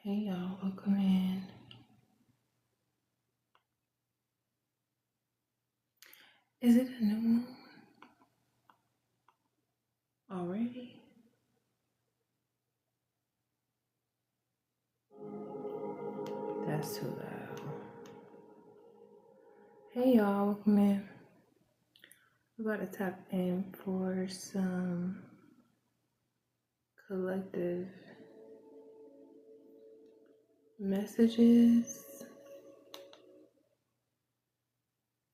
Hey y'all, welcome in. Is it a new moon already? That's too loud. Hey y'all, welcome in. We're about to tap in for some collective messages.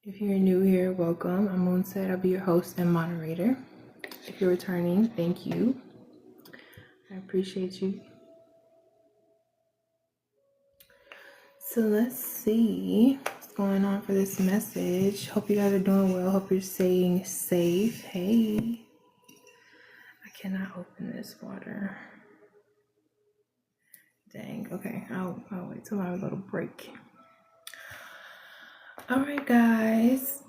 If you're new here, welcome. I'm Moonset. I'll be your host and moderator. If you're returning, thank you. I appreciate you. So let's see what's going on for this message. Hope you guys are doing well. Hope you're staying safe. Hey, I cannot open this water. Dang. Okay, I'll wait till I have a little break. All right, guys.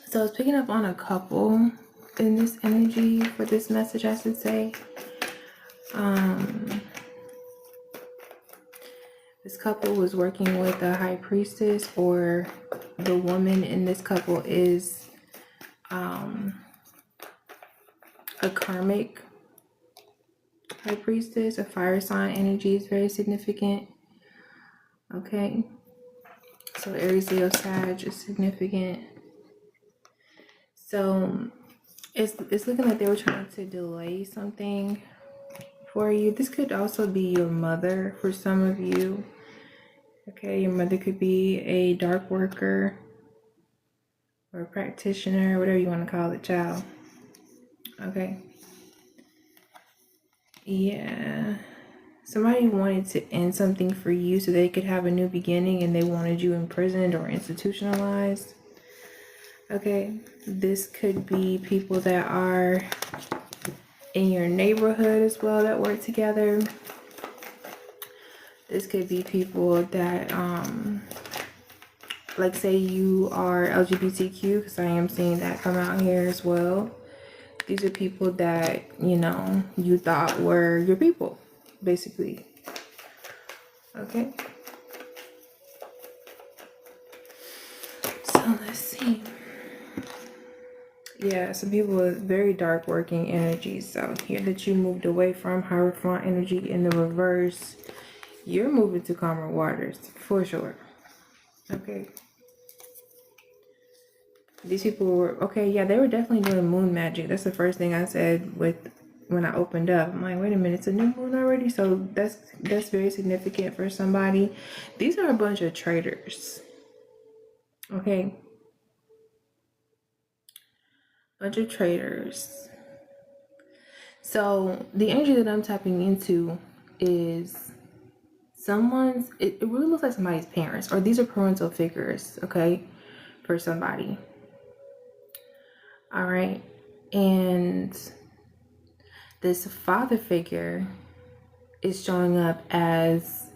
So I was picking up on a couple in this energy for this message, I should say. This couple was working with a high priestess, or the woman in this couple is a karmic high priestess. A fire sign energy is very significant. Okay, so Aries, Leo, Sag is significant. So it's looking like they were trying to delay something for you. This could also be your mother for some of you. Okay, your mother could be a dark worker or a practitioner, whatever you want to call it, child. Okay. Yeah. Somebody wanted to end something for you so they could have a new beginning, and they wanted you imprisoned or institutionalized. Okay. This could be people that are in your neighborhood as well that work together. This could be people that, like say you are LGBTQ, because I am seeing that come out here as well. These are people that, you know, you thought were your people, basically. Okay. So let's see. Yeah, some people with very dark working energies. So here that you moved away from Hierophant energy in the reverse, you're moving to calmer waters for sure. Okay. These people were, okay, yeah, they were definitely doing moon magic. That's the first thing I said when I opened up. I'm like, wait a minute, it's a new moon already? So that's very significant for somebody. These are a bunch of traders. Okay. Bunch of traders. So the energy that I'm tapping into is it really looks like somebody's parents, or these are parental figures, okay, for somebody. All right. And this father figure is showing up as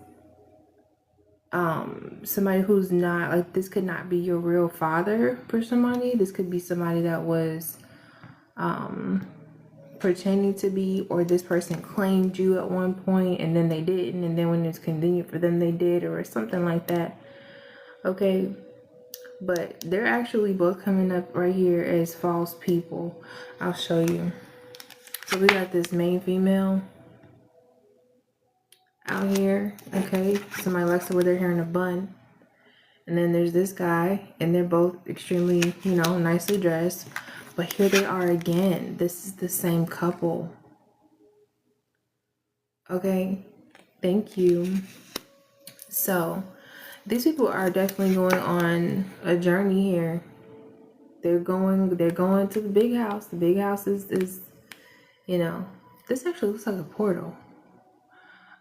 somebody who's not, like, this could not be your real father for somebody. This could be somebody that was pretending to be, or this person claimed you at one point and then they didn't, and then when it's convenient for them they did, or something like that. Okay. But they're actually both coming up right here as false people. I'll show you. So we got this main female out here. Okay, somebody likes to wear their hair in a bun. And then there's this guy, and they're both extremely, you know, nicely dressed. But here they are again. This is the same couple. Okay, thank you. So these people are definitely going on a journey here. They're going to the big house. The big house is, you know, this actually looks like a portal.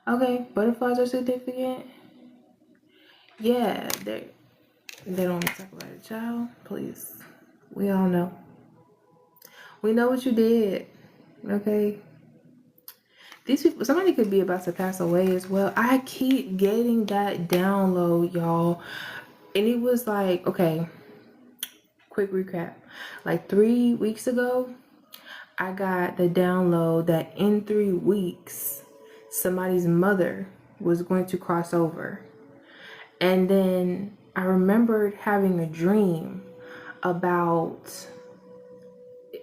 Okay, butterflies are significant. Yeah, they don't want to talk about it, child. Please. We all know. We know what you did. Okay. These people, somebody could be about to pass away as well. I keep getting that download, y'all. And it was like, okay, quick recap. Like 3 weeks ago, I got the download that in 3 weeks, somebody's mother was going to cross over. And then I remembered having a dream about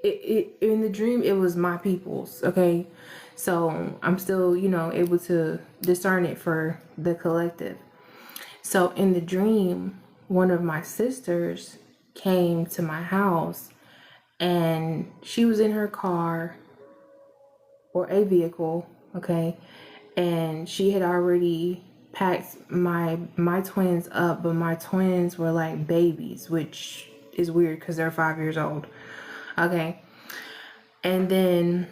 in the dream, it was my people's, okay? So I'm still, able to discern it for the collective. So in the dream, one of my sisters came to my house, and she was in her car or a vehicle, okay? And she had already packed my twins up, but my twins were like babies, which is weird because they're 5 years old. Okay. And then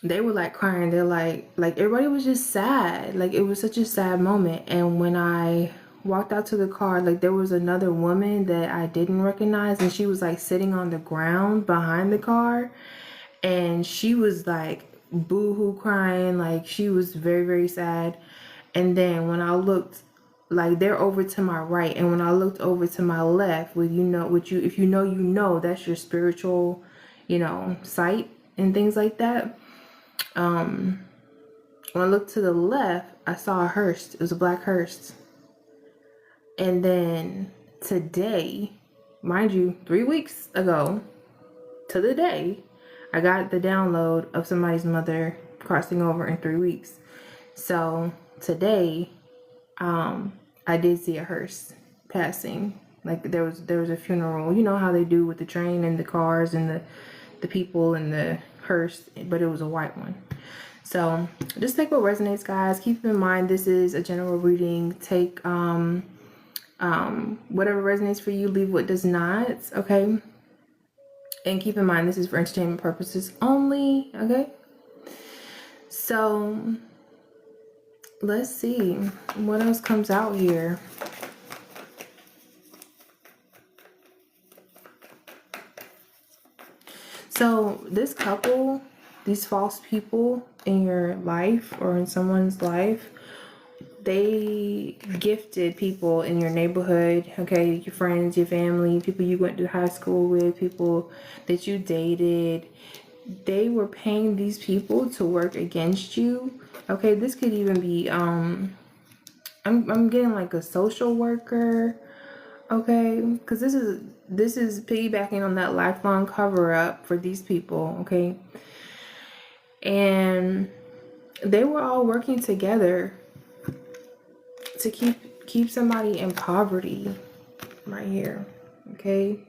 they were like crying. They're like everybody was just sad. Like, it was such a sad moment. And when I walked out to the car, like, there was another woman that I didn't recognize, and she was like sitting on the ground behind the car, and she was like boo-hoo crying. Like, she was very, very sad. And then when I looked, like, they're over to my right, and when I looked over to my left, if you know, that's your spiritual, sight and things like that. When I looked to the left, I saw a hearse. It was a black hearse. And then today, mind you, 3 weeks ago to the day, I got the download of somebody's mother crossing over in 3 weeks. So today, I did see a hearse passing. Like, there was a funeral. You know how they do with the train and the cars and the people and the hearse, but it was a white one. So just take what resonates, guys. Keep in mind, this is a general reading. Take whatever resonates for you, leave what does not, okay? And keep in mind, this is for entertainment purposes only, okay? So let's see what else comes out here. So this couple, these false people in your life or in someone's life, they gifted people in your neighborhood, okay, your friends, your family, people you went to high school with, people that you dated. They were paying these people to work against you. Okay, this could even be I'm getting like a social worker, okay, because this is piggybacking on that lifelong cover up for these people, okay? And they were all working together to keep somebody in poverty right here, okay?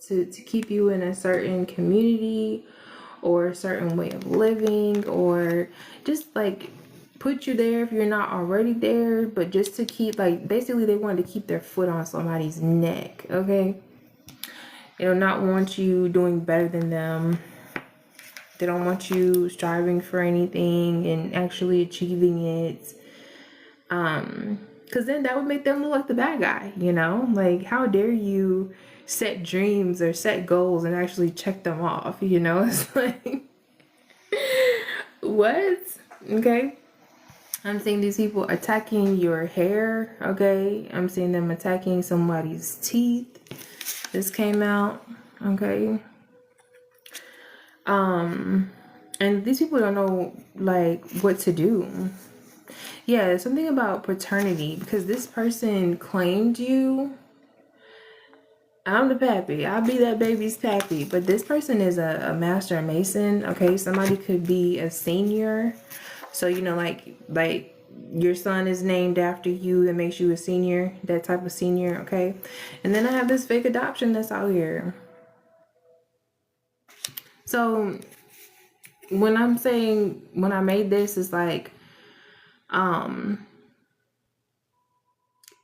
To keep you in a certain community or a certain way of living, or just like put you there if you're not already there, but just to keep, like, basically they wanted to keep their foot on somebody's neck, okay? They do not want you doing better than them. They don't want you striving for anything and actually achieving it. Because then that would make them look like the bad guy, Like, how dare you set dreams or set goals and actually check them off, It's like, what? Okay. I'm seeing these people attacking your hair, okay? I'm seeing them attacking somebody's teeth. This came out, okay? And these people don't know, like, what to do. Yeah, something about paternity, because this person claimed you. I'm the pappy. I'll be that baby's pappy. But this person is a master mason, okay? Somebody could be a senior. So, like your son is named after you, that makes you a senior, that type of senior, okay? And then I have this fake adoption that's out here. So when I made this, it's like,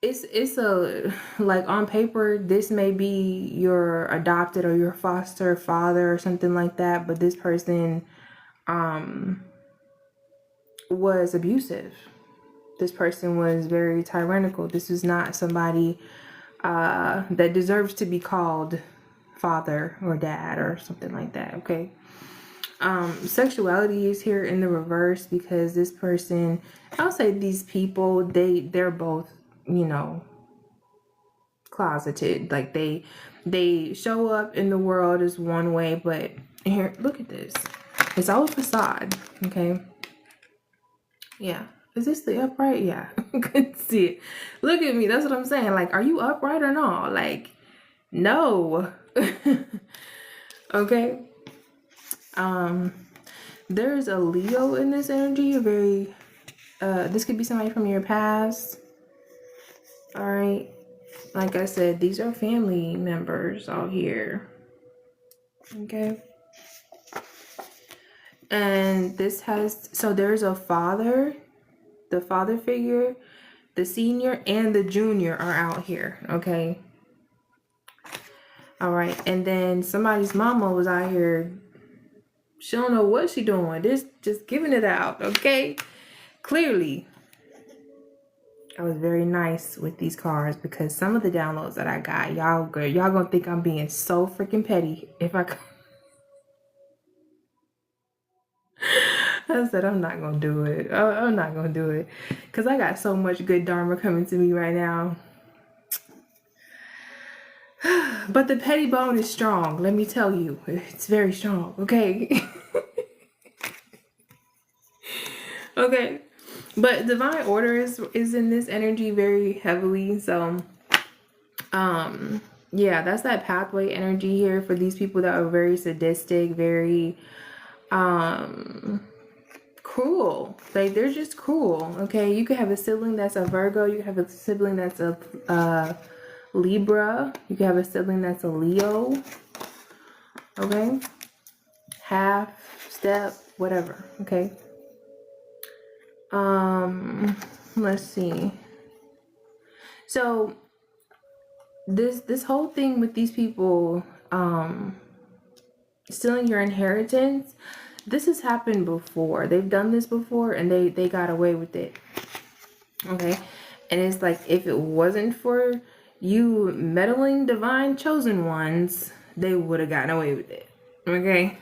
it's a, like, on paper, this may be your adopted or your foster father or something like that, but this person was abusive. This person was very tyrannical. This is not somebody that deserves to be called father or dad or something like that, okay? Sexuality is here in the reverse, because this person, I'll say these people, they're both, closeted. Like, they show up in the world as one way, but here, look at this. It's all a facade, okay? Yeah. Is this the upright? Yeah. Couldn't see it. Look at me. That's what I'm saying. Like, are you upright or not? Like, no. Okay. There's a Leo in this energy. A very this could be somebody from your past. All right. Like I said, these are family members out here. Okay. And this has, so there's a father, the father figure, the senior and the junior are out here. Okay. All right. And then somebody's mama was out here. She don't know what she doing. Just giving it out. Okay. Clearly, I was very nice with these cards because some of the downloads that I got, y'all gonna think I'm being so freaking petty if I I said I'm not gonna do it. I'm not gonna do it because I got so much good dharma coming to me right now. But the petty bone is strong. Let me tell you, it's very strong. Okay. Okay. But divine order is in this energy very heavily. So, yeah, that's that pathway energy here for these people that are very sadistic, very, cruel. Like, they're just cruel. Okay. You could have a sibling that's a Virgo. You could have a sibling that's a Libra. You could have a sibling that's a Leo. Okay. Half, step, whatever. Okay. Let's see. So this whole thing with these people stealing your inheritance, this has happened before. They've done this before and they got away with it. Okay. And it's like, if it wasn't for you meddling divine chosen ones, they would have gotten away with it. Okay.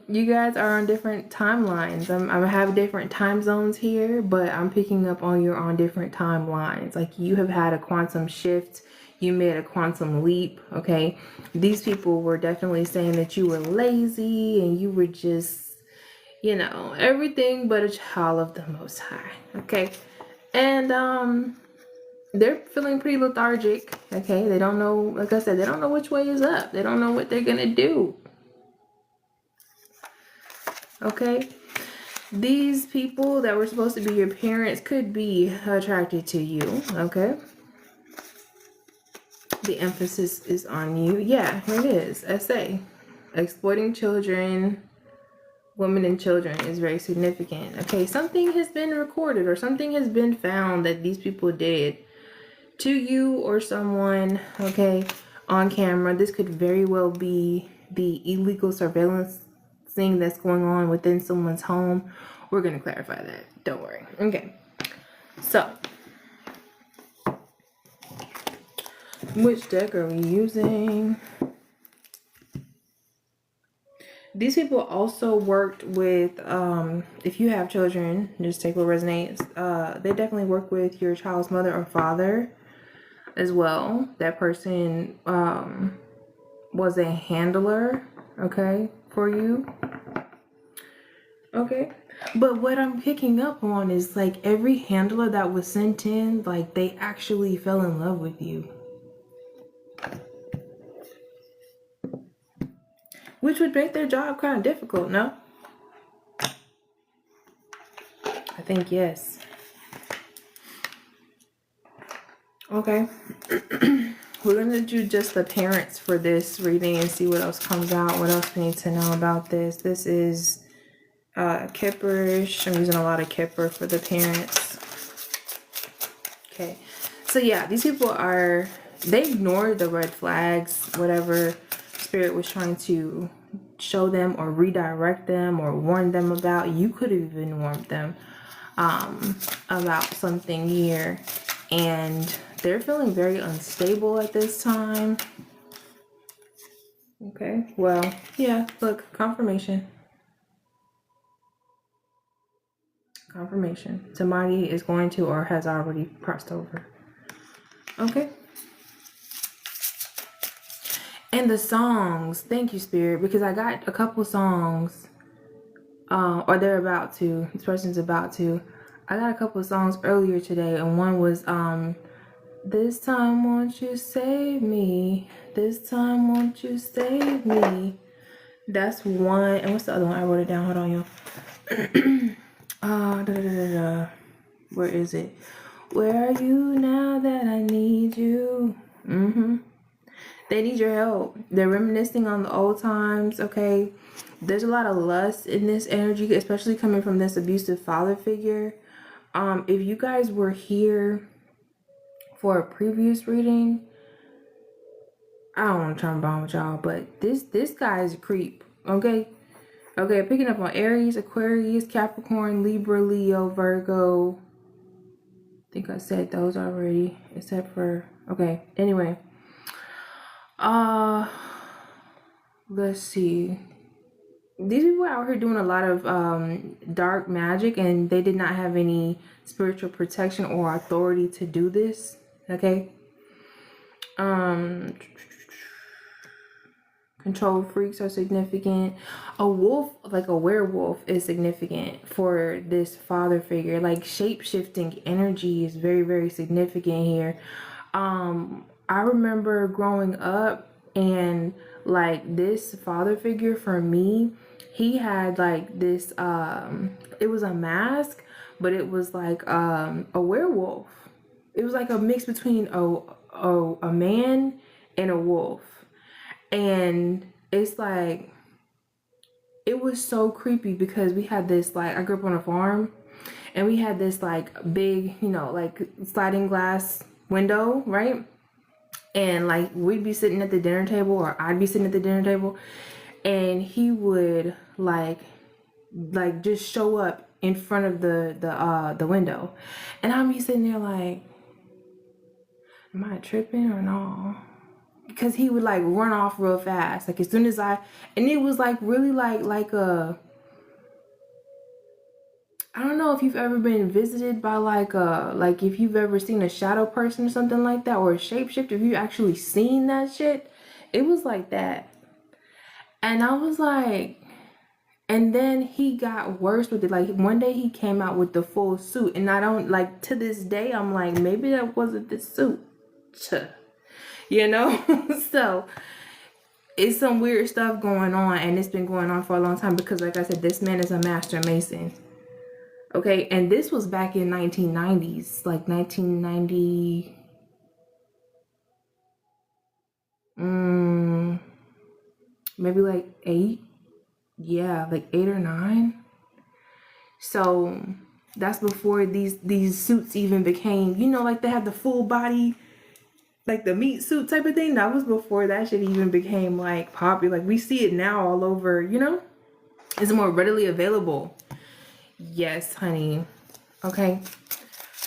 You guys are on different timelines. I have different time zones here, but I'm picking up on you're on different timelines. Like, you have had a quantum shift. You made a quantum leap. Okay. These people were definitely saying that you were lazy and you were just, you know, everything but a child of the Most High. Okay. And, they're feeling pretty lethargic. Okay. They don't know, like I said, they don't know which way is up. They don't know what they're going to do. Okay. These people that were supposed to be your parents could be attracted to you. Okay. The emphasis is on you. Yeah, it is. SA. Exploiting children, women and children is very significant. Okay. Something has been recorded or something has been found that these people did to you or someone. Okay. On camera. This could very well be the illegal surveillance thing that's going on within someone's home. We're going to clarify that. Don't worry. Okay. So, which deck are we using? These people also worked with, if you have children, just take what resonates. They definitely work with your child's mother or father as well. That person was a handler, okay, for you. Okay. But what I'm picking up on is like every handler that was sent in, like they actually fell in love with you. Which would make their job kind of difficult, no? I think yes. Okay. We're going to do just the parents for this reading and see what else comes out. What else we need to know about this. This is Kipperish. I'm using a lot of Kipper for the parents. Okay. So yeah, these people are, they ignored the red flags, whatever Spirit was trying to show them or redirect them or warn them about. You could have even warned them about something here. And they're feeling very unstable at this time. Okay, well, yeah, look, confirmation. Confirmation. Somebody is going to or has already crossed over. Okay. And the songs, thank you, Spirit, because I got a couple songs or they're about to. This person's about to. I got a couple of songs earlier today, and one was this time won't you save me? This time won't you save me? That's one. And what's the other one? I wrote it down. Hold on, y'all. Where is it? Where are you now that I need you? They need your help. They're reminiscing on the old times, okay? There's a lot of lust in this energy, especially coming from this abusive father figure. If you guys were here for a previous reading, I don't want to turn bomb with y'all, but this guy is a creep, okay? Okay, picking up on Aries, Aquarius, Capricorn, Libra, Leo, Virgo. I think I said those already, except for, okay, anyway. Let's see. These people out here doing a lot of dark magic, and they did not have any spiritual protection or authority to do this, okay? Control freaks are significant. A wolf, like a werewolf, is significant for this father figure. Like shape-shifting energy is very, very significant here. I remember growing up, and like this father figure for me, he had like this it was a mask, but it was like a werewolf. It was like a mix between a man and a wolf. And it's like, it was so creepy because we had this, like, I grew up on a farm, and we had this like big, you know, like sliding glass window, right? And like we'd be sitting at the dinner table, or I'd be sitting at the dinner table, and he would like just show up in front of the window, and I'd be sitting there like, am I tripping or no? Because he would like run off real fast, like as soon as and it was like really like a, I don't know if you've ever been visited by like if you've ever seen a shadow person or something like that, or a shapeshifter, if you actually seen that shit, it was like that. And I was like, and then he got worse with it. Like one day he came out with the full suit, and I don't, like, to this day I'm like, maybe that wasn't the suit, you know? So it's some weird stuff going on, and it's been going on for a long time because, like I said, this man is a master mason. Okay, and this was back in 1990s, like 1990, maybe like 8, yeah, like 8 or 9. So that's before these suits even became, you know, like they have the full body, like the meat suit type of thing. That was before that shit even became like popular. Like we see it now all over, you know, it's more readily available. Yes, honey. Okay.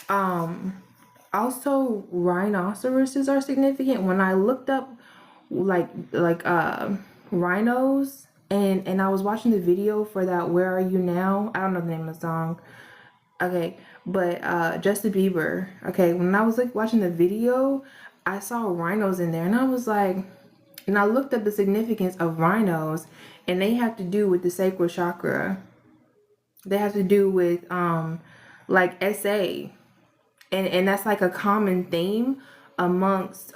Also rhinoceroses are significant. When I looked up like rhinos, and I was watching the video for that Where Are You Now? I don't know the name of the song. Okay, but Justin Bieber. Okay, when I was like watching the video, I saw rhinos in there, and I was like, and I looked up the significance of rhinos, and they have to do with the sacral chakra. They have to do with like SA, and that's like a common theme amongst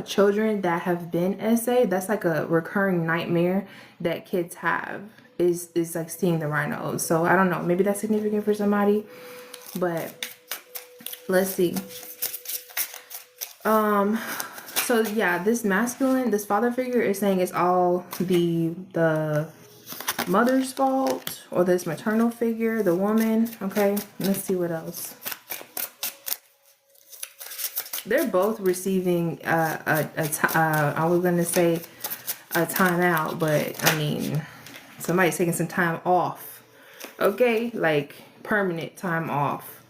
children that have been SA. That's like a recurring nightmare that kids have, is like seeing the rhinos. So I don't know, maybe that's significant for somebody, but let's see. So yeah, this father figure is saying it's all the mother's fault, or this maternal figure, the woman. Okay, let's see what else. They're both receiving I was gonna say a timeout, but I mean, somebody's taking some time off. Okay, like permanent time off.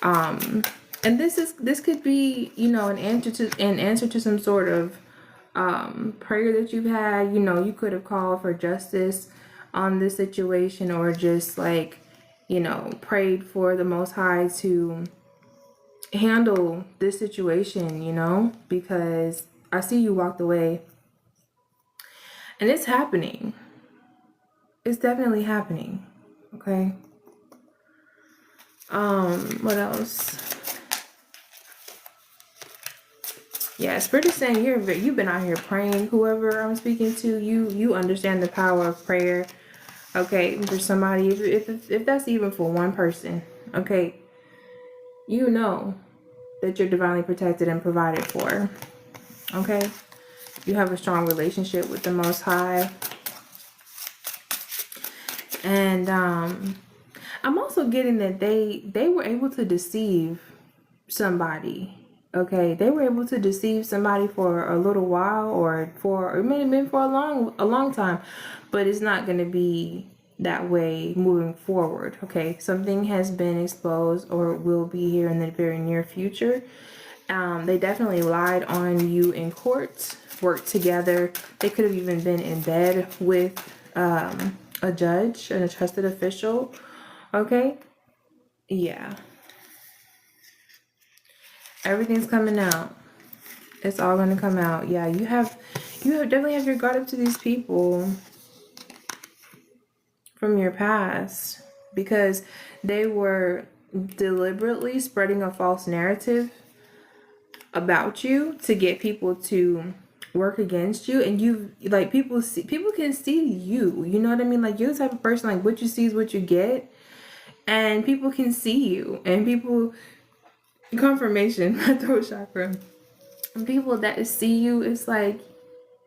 And this could be, you know, an answer to some sort of prayer that you've had. You know, you could have called for justice on this situation, or just like, you know, prayed for the Most High to handle this situation, you know, because I see you walked away, and it's happening. It's definitely happening. Okay. What else? Yeah, Spirit is saying you've been out here praying. Whoever I'm speaking to, you understand the power of prayer. Okay, for somebody, if that's even for one person, okay, you know that you're divinely protected and provided for. Okay, you have a strong relationship with the Most High, and I'm also getting that they were able to deceive somebody. Okay, they were able to deceive somebody for a little while, or it may have been for a long time, but it's not going to be that way moving forward. Okay, something has been exposed or will be here in the very near future. They definitely lied on you in court, worked together. They could have even been in bed with a judge and a trusted official. Okay, yeah. Everything's coming out. It's all going to come out. Yeah, you definitely have your guard up to these people from your past, because they were deliberately spreading a false narrative about you to get people to work against you. And people can see you. You know what I mean? Like, you're the type of person, like, what you see is what you get. And people can see you. And people, confirmation, my throat chakra. People that see you, it's like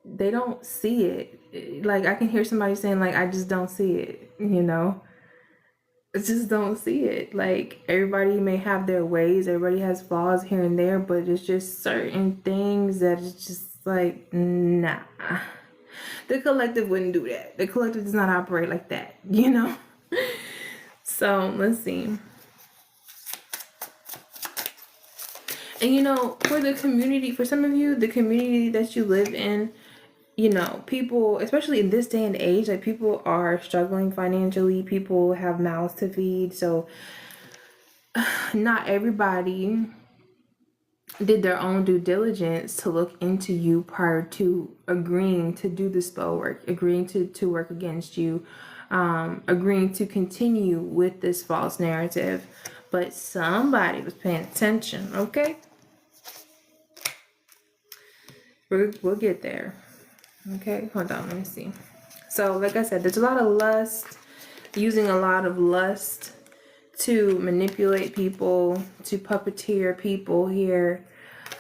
they don't see it. Like, I can hear somebody saying, like, I just don't see it, I just don't see it. Like, everybody may have their ways, everybody has flaws here and there, but it's just certain things that it's just like, nah, the collective wouldn't do that. The collective does not operate like that, So let's see. And for the community, for some of you, the community that you live in, people, especially in this day and age, like, people are struggling financially. People have mouths to feed. So not everybody did their own due diligence to look into you prior to agreeing to do the spell work, agreeing to work against you, agreeing to continue with this false narrative. But somebody was paying attention, okay? We'll get there. Okay, hold on, let me see. So, like I said, there's a lot of lust, using a lot of lust to manipulate people, to puppeteer people here.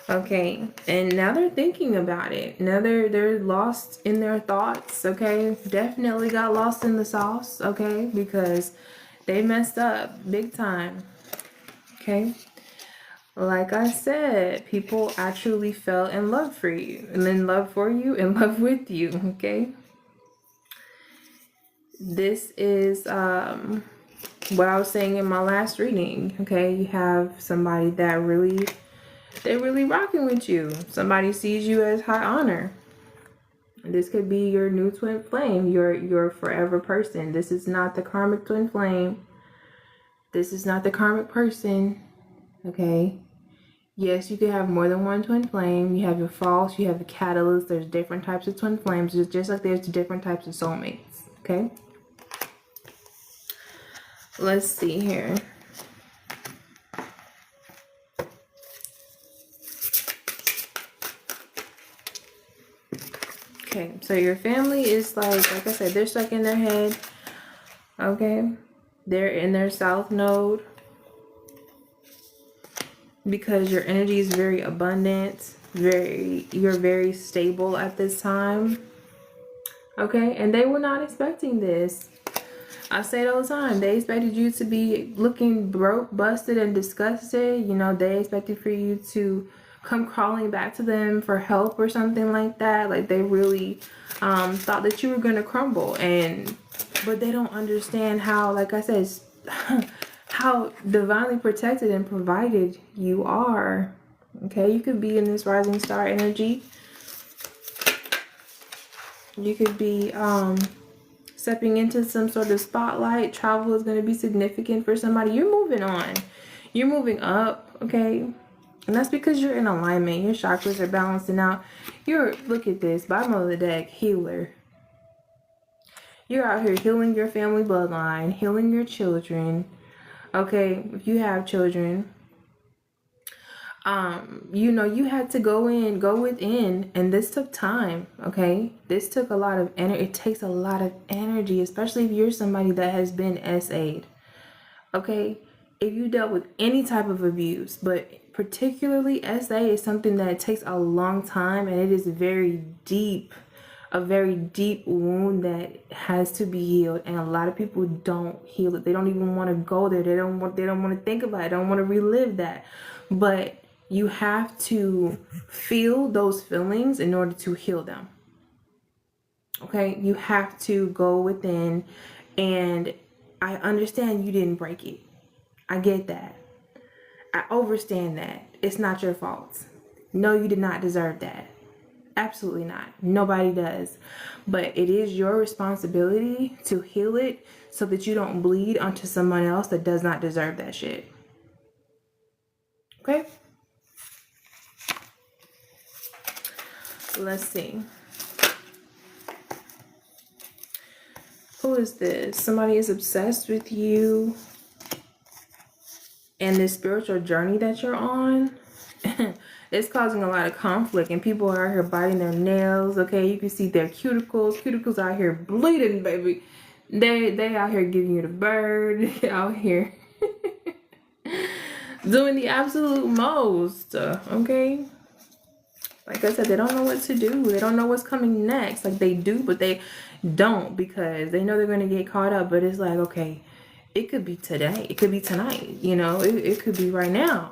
Okay, and now they're thinking about it. Now they're lost in their thoughts. Okay, definitely got lost in the sauce. Okay, because they messed up big time. Okay. Like I said, people actually fell in love for you, and in love for you, in love with you, okay? This is what I was saying in my last reading, okay? You have somebody that they're really rocking with you. Somebody sees you as high honor. This could be your new twin flame, your forever person. This is not the karmic twin flame. This is not the karmic person, okay? Yes, you can have more than one twin flame. You have your false, you have the catalyst. There's different types of twin flames, just like there's different types of soulmates, okay? Let's see here. Okay, so your family is like I said, they're stuck in their head, okay? They're in their south node, because your energy is very abundant, you're very stable at this time, okay? And they were not expecting this. I say it all the time. They expected you to be looking broke, busted, and disgusted. They expected for you to come crawling back to them for help or something like that. Like, they really thought that you were going to crumble. But they don't understand how, like I said, how divinely protected and provided you are. Okay, you could be in this rising star energy. You could be stepping into some sort of spotlight. Travel is going to be significant for somebody. You're moving on. You're moving up, okay? And that's because you're in alignment. Your chakras are balancing out. Look at this, bottom of the deck, healer. You're out here healing your family bloodline, healing your children. Okay, if you have children, you know, you had to go within, and this took time. Okay, this took a lot of energy. It takes a lot of energy, especially if you're somebody that has been SA'd. Okay, if you dealt with any type of abuse, but particularly SA is something that takes a long time, and it is very deep, a very deep wound that has to be healed. And a lot of people don't heal it. They don't even want to go there. They don't want to think about it. They don't want to relive that. But you have to feel those feelings in order to heal them. Okay, you have to go within, and I understand you didn't break it. I get that. I understand that. It's not your fault. No, you did not deserve that. Absolutely not. Nobody does. But it is your responsibility to heal it so that you don't bleed onto someone else that does not deserve that shit. Okay? Let's see. Who is this? Somebody is obsessed with you and this spiritual journey that you're on. It's causing a lot of conflict, and people are out here biting their nails. Okay, you can see their cuticles out here bleeding, baby. They out here giving you the bird, out here doing the absolute most. Okay, like I said, they don't know what to do. They don't know what's coming next. Like they do, but they don't, because they know they're going to get caught up. But it's like, okay, it could be today. It could be tonight. You know, it could be right now.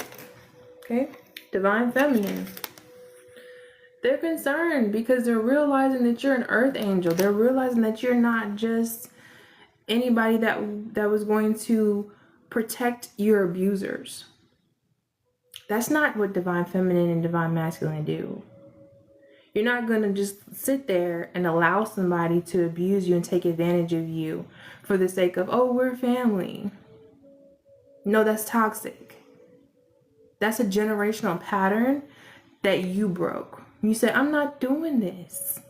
Okay. Divine Feminine. They're concerned because they're realizing that you're an earth angel. They're realizing that you're not just anybody that was going to protect your abusers. That's not what Divine Feminine and Divine Masculine do. You're not going to just sit there and allow somebody to abuse you and take advantage of you for the sake of, oh, we're family. No, that's toxic. That's a generational pattern that you broke. You said, I'm not doing this.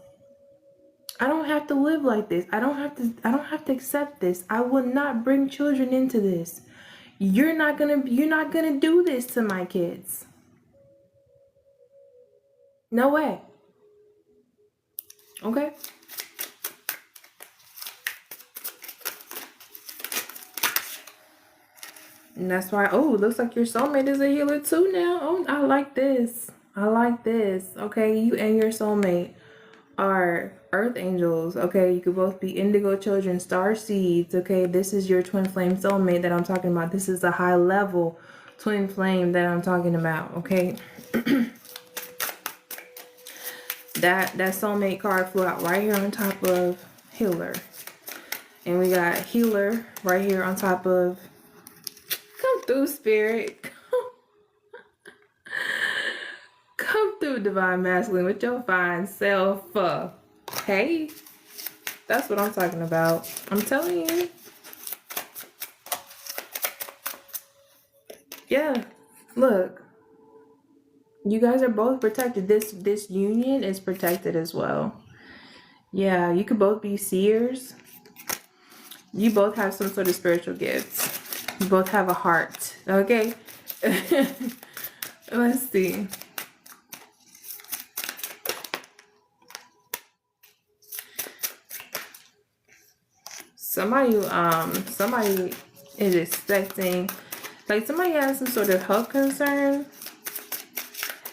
I don't have to live like this. I don't have to accept this. I will not bring children into this. You're not gonna do this to my kids. No way. Okay? And that's why, oh, it looks like your soulmate is a healer too now. Oh, I like this. I like this. Okay, you and your soulmate are earth angels. Okay, you could both be indigo children, star seeds. Okay, this is your twin flame soulmate that I'm talking about. This is a high level twin flame that I'm talking about. Okay. that soulmate card flew out right here on top of healer. And we got healer right here on top of, come through, spirit. Come through, Divine Masculine, with your fine self. Hey, that's what I'm talking about. I'm telling you. Yeah, look. You guys are both protected. This union is protected as well. Yeah, you could both be seers. You both have some sort of spiritual gifts. You both have a heart. Okay. Let's see. Somebody is expecting, like somebody has some sort of health concern.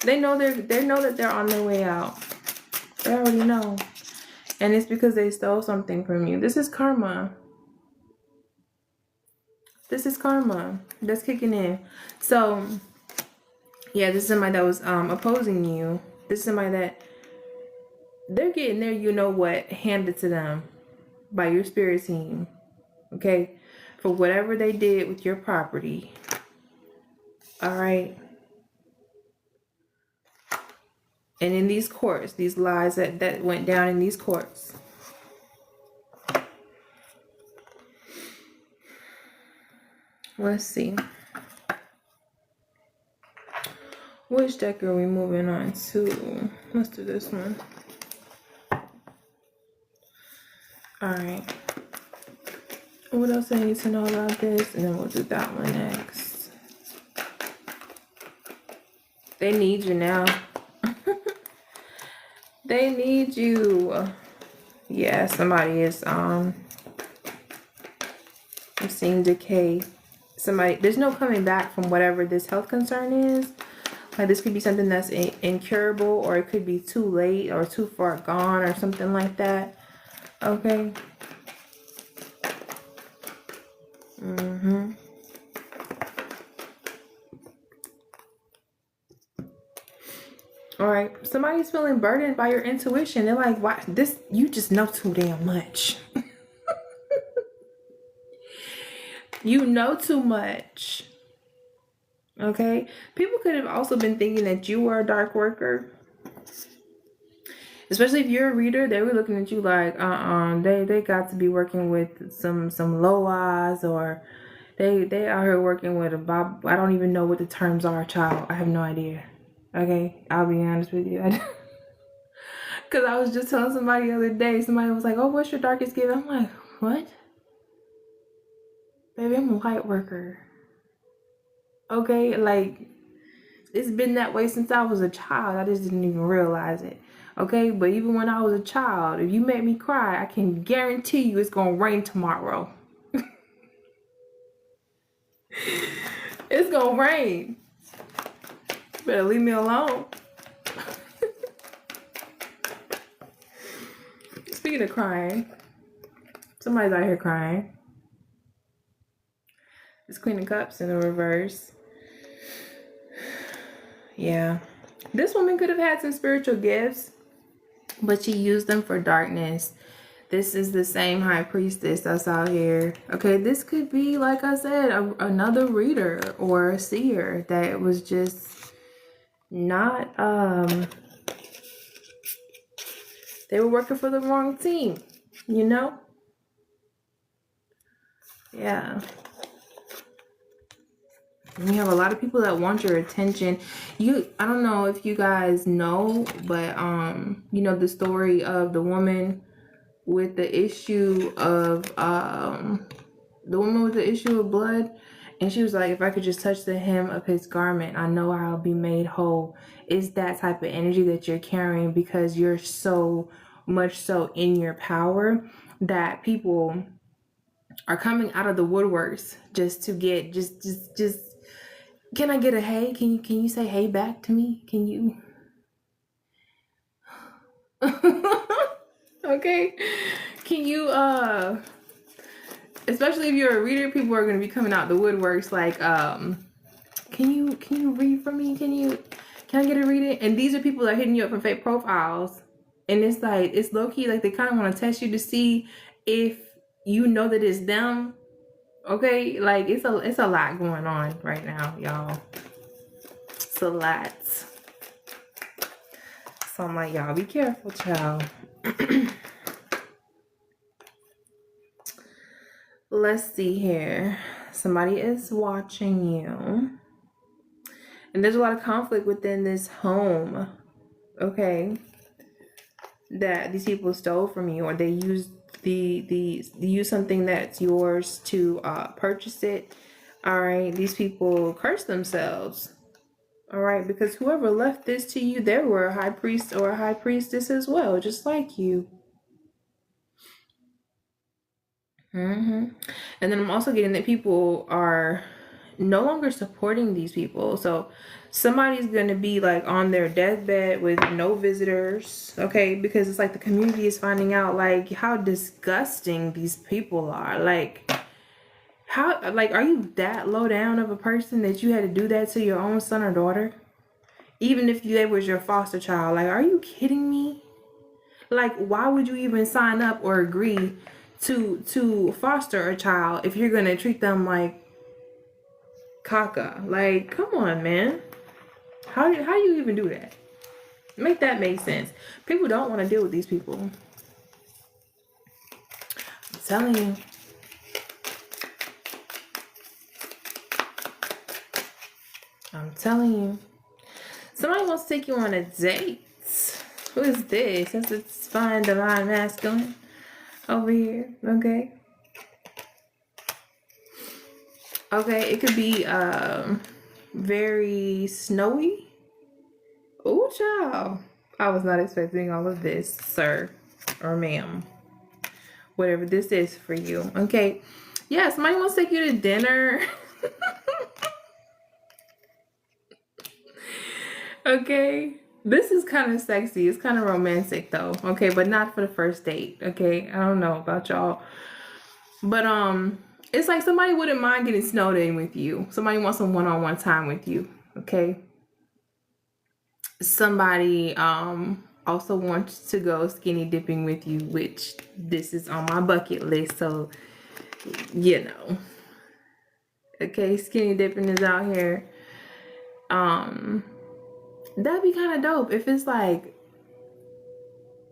They know that they're on their way out. They already know. And it's because they stole something from you. This is karma. This is karma that's kicking in. So yeah, this is somebody that was opposing you. This is somebody that they're getting their you know what handed to them by your spirit team. Okay, for whatever they did with your property. All right. And in these courts, these lies that went down in these courts. Let's see. Which deck are we moving on to? Let's do this one. All right. What else I need to know about this? And then we'll do that one next. They need you now. They need you. Yeah, somebody is I'm seeing decay. Somebody, there's no coming back from whatever this health concern is. Like, this could be something that's incurable, or it could be too late or too far gone or something like that. Okay. All right. Somebody's feeling burdened by your intuition. They're like, "Why this? You just know too damn much." You know too much. Okay. People could have also been thinking that you were a dark worker. Especially if you're a reader, they were looking at you like, they got to be working with some loas, or they out here working with a bob. I don't even know what the terms are, child. I have no idea. Okay, I'll be honest with you. Because I was just telling somebody the other day, somebody was like, "Oh, what's your darkest gift?" I'm like, "What? Baby, I'm a light worker." Okay, like, it's been that way since I was a child. I just didn't even realize it. Okay, but even when I was a child, if you made me cry, I can guarantee you it's gonna rain tomorrow. It's gonna rain. Better leave me alone. Speaking of crying, somebody's out here crying. It's Queen of Cups in the reverse. Yeah. This woman could have had some spiritual gifts, but she used them for darkness. This is the same high priestess that's out here. Okay, this could be, like I said, another reader or a seer that was just not, they were working for the wrong team, you know? Yeah. And you have a lot of people that want your attention. I don't know if you guys know, but you know the story of the woman with the issue of blood, and she was like, if I could just touch the hem of his garment, I know I'll be made whole. It's that type of energy that you're carrying, because you're so much so in your power that people are coming out of the woodworks just to get just can I get a hey? Can you say hey back to me? Can you? Okay. Can you especially if you're a reader, people are gonna be coming out the woodworks like, can you read for me? Can I get a reading? And these are people that are hitting you up from fake profiles. And it's like, it's low key, like they kind of want to test you to see if you know that it's them. Okay, like it's a lot going on right now, y'all. It's a lot. So I'm like, y'all be careful, child. Let's see here. Somebody is watching you. And there's a lot of conflict within this home. Okay. That these people stole from you, or they used use something that's yours to purchase it. All right, these people curse themselves. All right, because whoever left this to you, they were a high priest or a high priestess as well, just like you. And then I'm also getting that people are no longer supporting these people. So somebody's going to be like on their deathbed with no visitors. Okay, because it's like the community is finding out like how disgusting these people are. Like, how, like, are you that low down of a person that you had to do that to your own son or daughter? Even if they was your foster child. Like, are you kidding me? Like, why would you even sign up or agree to foster a child if you're going to treat them like caca? Like, come on, man. How do you even do that? Make that make sense. People don't want to deal with these people. I'm telling you. I'm telling you. Somebody wants to take you on a date. Who is this? That's a fine divine masculine over here. Okay. Okay, it could be very snowy. Oh, child. I was not expecting all of this, sir or ma'am. Whatever this is for you. Okay. Yeah, somebody wants to take you to dinner. Okay. This is kind of sexy. It's kind of romantic though. Okay, but not for the first date. Okay. I don't know about y'all. But it's like somebody wouldn't mind getting snowed in with you. Somebody wants some one-on-one time with you. Okay. Somebody also wants to go skinny dipping with you, which this is on my bucket list, so you know. Okay, skinny dipping is out here. That'd be kind of dope if it's like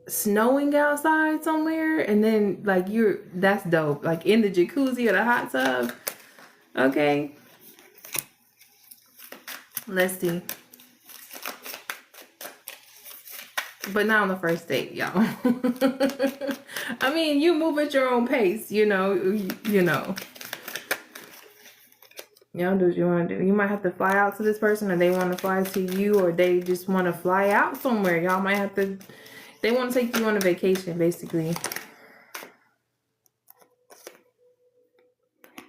snowing outside somewhere and then like that's dope, like in the jacuzzi or the hot tub. Okay, let's see. But not on the first date, y'all. I mean, you move at your own pace, you know. Y'all do what you want to do. You might have to fly out to this person, or they want to fly to you, or they just want to fly out somewhere. Y'all might have to, they want to take you on a vacation, basically.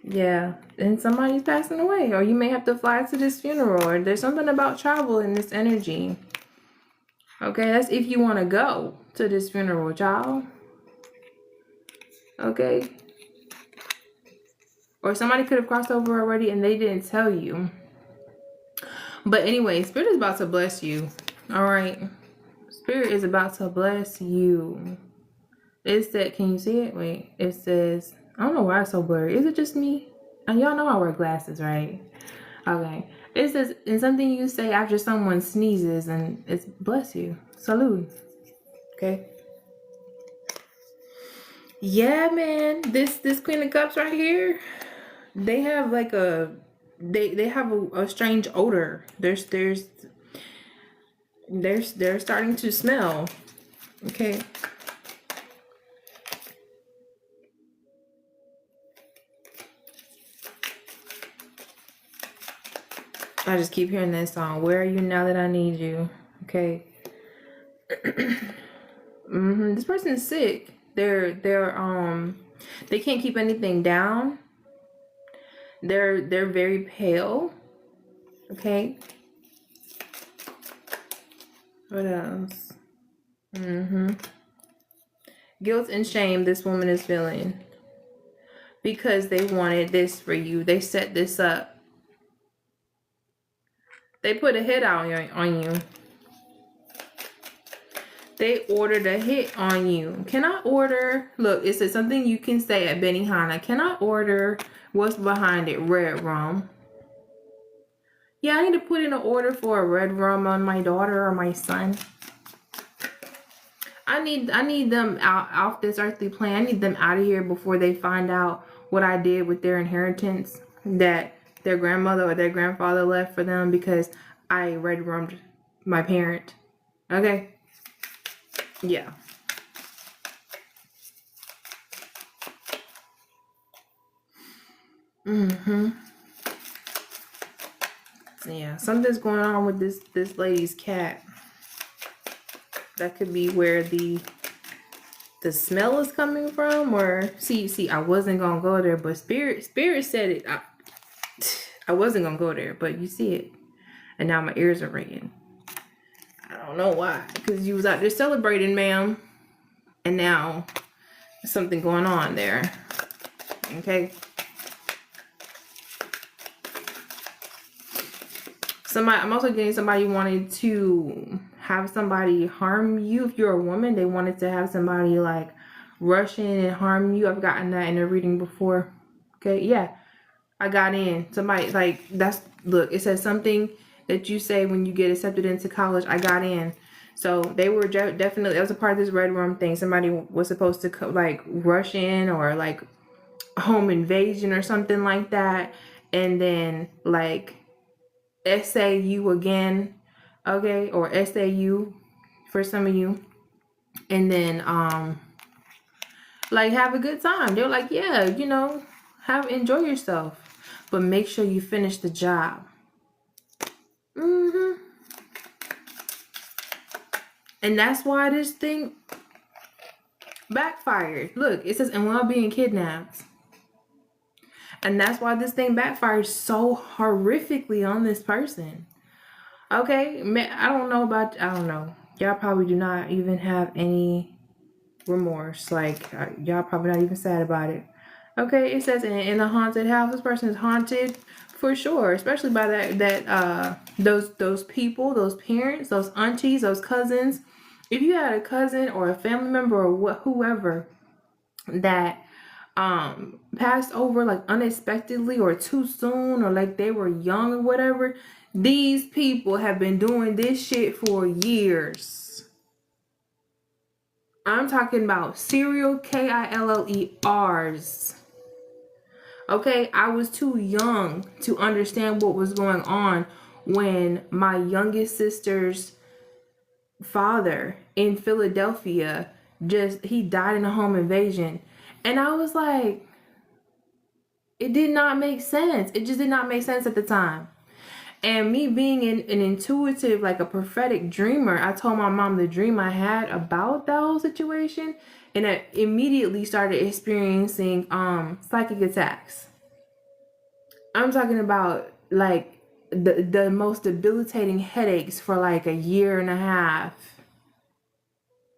Yeah, and somebody's passing away, or you may have to fly to this funeral, or there's something about travel in this energy. Okay, that's if you want to go to this funeral, child. Okay. Or somebody could have crossed over already and they didn't tell you. But anyway, Spirit is about to bless you. All right. Spirit is about to bless you. It said, can you see it? Wait, it says, I don't know why it's so blurry. Is it just me? And y'all know I wear glasses, right? Okay. It says, and something you say after someone sneezes, and it's bless you. Salud. Okay. Yeah, man. This Queen of Cups right here, they have like they have a strange odor. They're starting to smell. Okay. I just keep hearing that song. Where are you now that I need you? Okay. This person's sick. They can't keep anything down. They're very pale. Okay. What else? Guilt and shame this woman is feeling because they wanted this for you. They set this up. They put a hit out on you. They ordered a hit on you. Can I order? Look, it says something you can say at Benihana. Can I order what's behind it? Red rum. Yeah, I need to put in an order for a red rum on my daughter or my son. I need them out off this earthly plane. I need them out of here before they find out what I did with their inheritance that their grandmother or their grandfather left for them because I red rummed my parent. Okay? Yeah. Yeah, something's going on with this lady's cat. That could be where the smell is coming from, or see, I wasn't gonna go there, but spirit said it. I wasn't gonna go there, but you see it, and now my ears are ringing. I don't know why, because you was out there celebrating, ma'am, and now there's something going on there. Okay. I'm also getting somebody wanted to have somebody harm you. If you're a woman, they wanted to have somebody like rush in and harm you. I've gotten that in a reading before. Okay, yeah, I got in. Somebody like look, it says something that you say when you get accepted into college. I got in. So they were definitely, that was a part of this red room thing. Somebody was supposed to like rush in, or like home invasion or something like that, and then like SAU again, okay, or SAU for some of you, and then like have a good time. They're like, yeah, enjoy yourself. but make sure you finish the job. And that's why this thing backfired. Look, it says, and while being kidnapped. And that's why this thing backfired so horrifically on this person. Okay, I don't know. Y'all probably do not even have any remorse. Like, y'all probably not even sad about it. Okay, it says in a haunted house. This person is haunted for sure, especially by those people, those parents, those aunties, those cousins. If you had a cousin or a family member or whoever that passed over like unexpectedly or too soon, or like they were young or whatever, these people have been doing this shit for years. I'm talking about serial KILLERs. Okay, I was too young to understand what was going on when my youngest sister's father in Philadelphia he died in a home invasion. And I was like, it did not make sense. It just did not make sense at the time. And me being an intuitive, like a prophetic dreamer, I told my mom the dream I had about that whole situation, and I immediately started experiencing psychic attacks. I'm talking about like the most debilitating headaches for like a year and a half.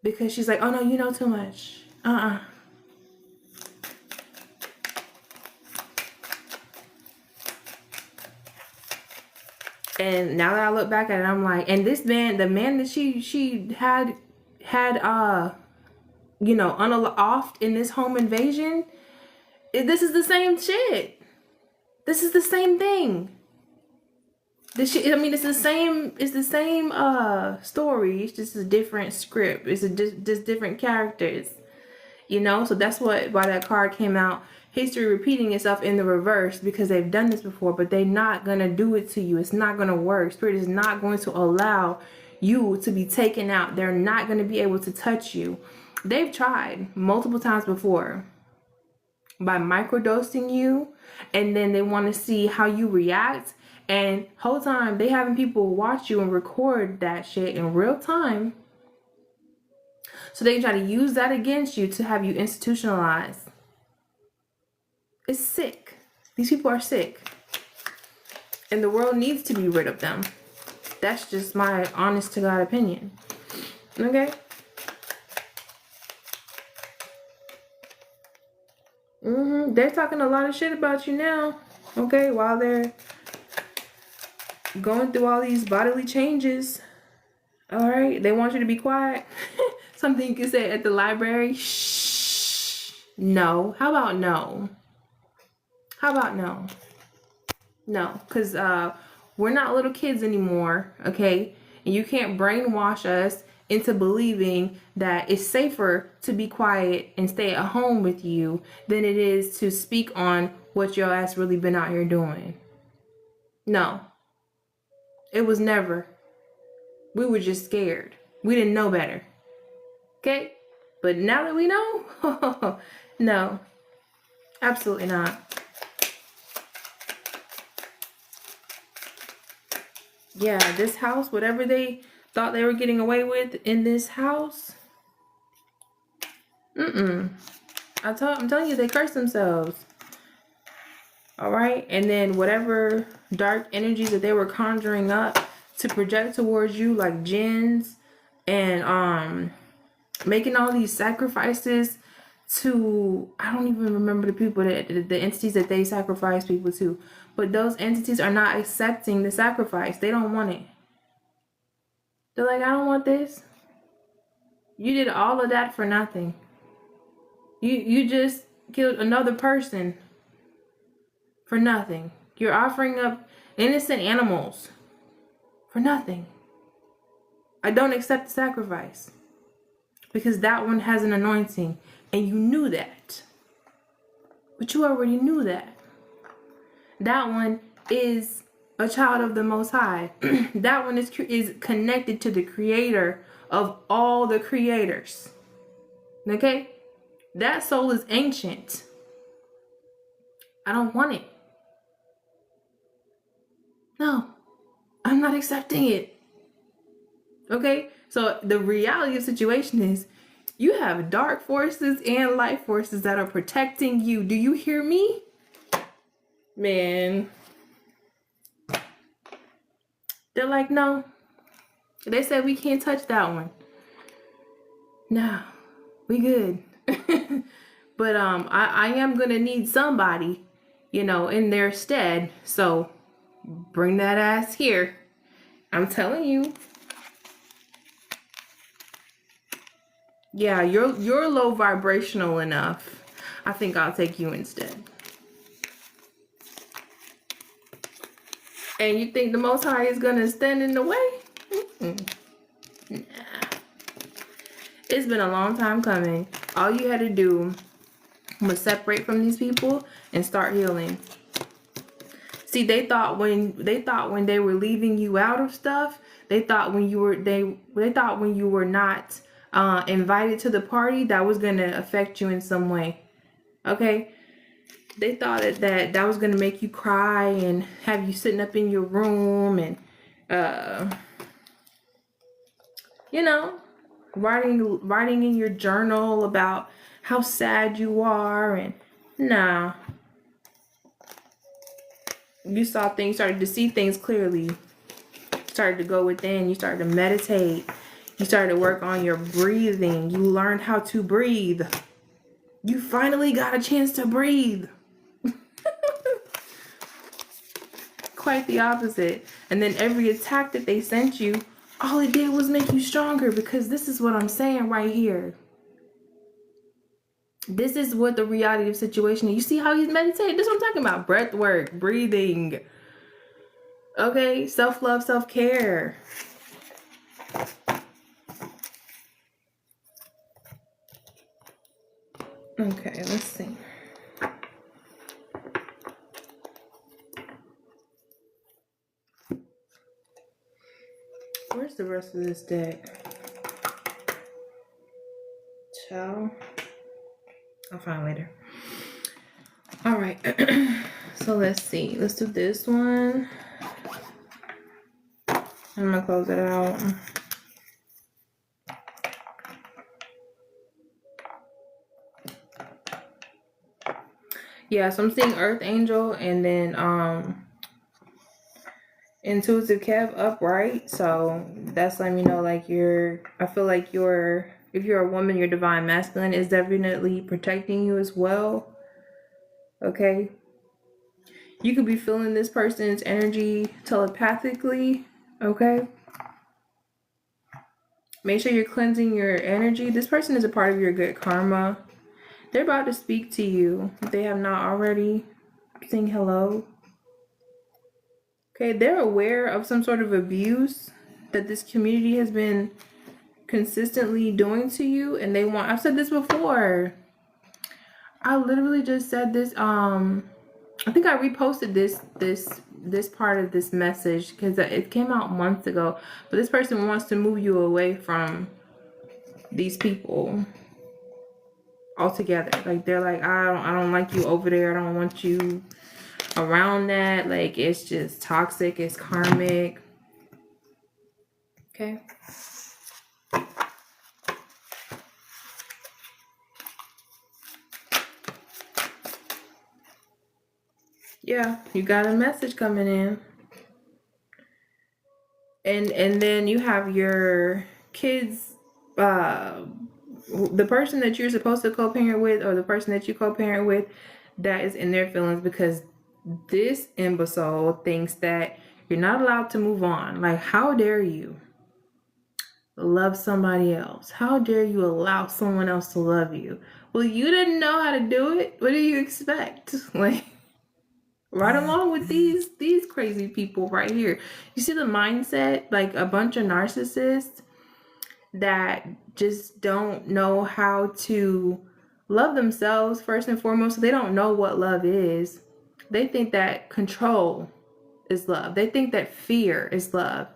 Because she's like, oh no, you know too much. And now that I look back at it, I'm like, and this man, the man that she had off in this home invasion, this is the same shit. This is the same thing. It's the same story. It's just a different script. It's just different characters. So that's why that card came out. History repeating itself in the reverse, because they've done this before, but they're not going to do it to you. It's not going to work. Spirit is not going to allow you to be taken out. They're not going to be able to touch you. They've tried multiple times before by microdosing you, and then they want to see how you react. And whole time they having people watch you and record that shit in real time, so they try to use that against you to have you institutionalized. It's sick. These people are sick. And the world needs to be rid of them. That's just my honest to God opinion. Okay? They're talking a lot of shit about you now. Okay? While they're going through all these bodily changes. Alright? They want you to be quiet. Something you can say at the library. Shh. No. How about no? How about no? No, because we're not little kids anymore, okay? And you can't brainwash us into believing that it's safer to be quiet and stay at home with you than it is to speak on what your ass really been out here doing. No. It was never. We were just scared. We didn't know better. Okay? But now that we know, no. Absolutely not. Yeah, this house, whatever they thought they were getting away with in this house. I'm telling you, they cursed themselves. Alright? And then whatever dark energies that they were conjuring up to project towards you, like jinns, and making all these sacrifices to, I don't even remember the people that the entities that they sacrifice people to, but those entities are not accepting the sacrifice. They don't want it. They're like, I don't want this. You did all of that for nothing. You just killed another person for nothing. You're offering up innocent animals for nothing. I don't accept the sacrifice, because that one has an anointing. And you knew that. But you already knew that. That one is a child of the Most High. That one is connected to the creator of all the creators. Okay? That soul is ancient. I don't want it. not accepting it. Okay? So the reality of the situation is you have dark forces and light forces that are protecting you. Do you hear me? Man. They're like, no. They said we can't touch that one. No, we good. But I am gonna need somebody, in their stead. So bring that ass here. I'm telling you. Yeah, you're low vibrational enough. I think I'll take you instead. And you think the Most High is gonna stand in the way? Nah. It's been a long time coming. All you had to do was separate from these people and start healing. See, they thought when they were leaving you out of stuff, they thought when you were not invited to the party, that was gonna affect you in some way. Okay? They thought that was gonna make you cry and have you sitting up in your room and writing in your journal about how sad you are, and nah. You started to see things clearly. Started to go within. You started to meditate. You started to work on your breathing. You learned how to breathe. You finally got a chance to breathe. Quite the opposite. And then every attack that they sent you, all it did was make you stronger, because this is what I'm saying right here. This is what the reality of the situation is. You see how he's meditating? This is what I'm talking about. Breath work, breathing. Okay? Self-love, self-care. Okay, let's see. Where's the rest of this deck? Ciao. I'll find later. All right. So let's see. Let's do this one. I'm gonna close it out. Yeah, so I'm seeing Earth Angel and then Intuitive Kev upright. So that's letting me know, like, I feel like if you're a woman, your divine masculine is definitely protecting you as well. Okay? You could be feeling this person's energy telepathically. Okay? Make sure you're cleansing your energy. This person is a part of your good karma. They're about to speak to you if they have not already. Saying hello. Okay, they're aware of some sort of abuse that this community has been consistently doing to you, and I've said this before. I literally just said this. I think I reposted this part of this message because it came out months ago. But this person wants to move you away from these people altogether. Like, they're like, I don't like you over there. I don't want you around that. Like, it's just toxic. It's karmic. Okay. Yeah, you got a message coming in. And then you have your kids, the person that you're supposed to co-parent with, or the person that you co-parent with, that is in their feelings, because this imbecile thinks that you're not allowed to move on. Like, how dare you love somebody else? How dare you allow someone else to love you? Well, you didn't know how to do it. What do you expect? Like, right along with these crazy people right here. You see the mindset? Like, a bunch of narcissists that just don't know how to love themselves first and foremost. So they don't know what love is. They think that control is love. They think that fear is love.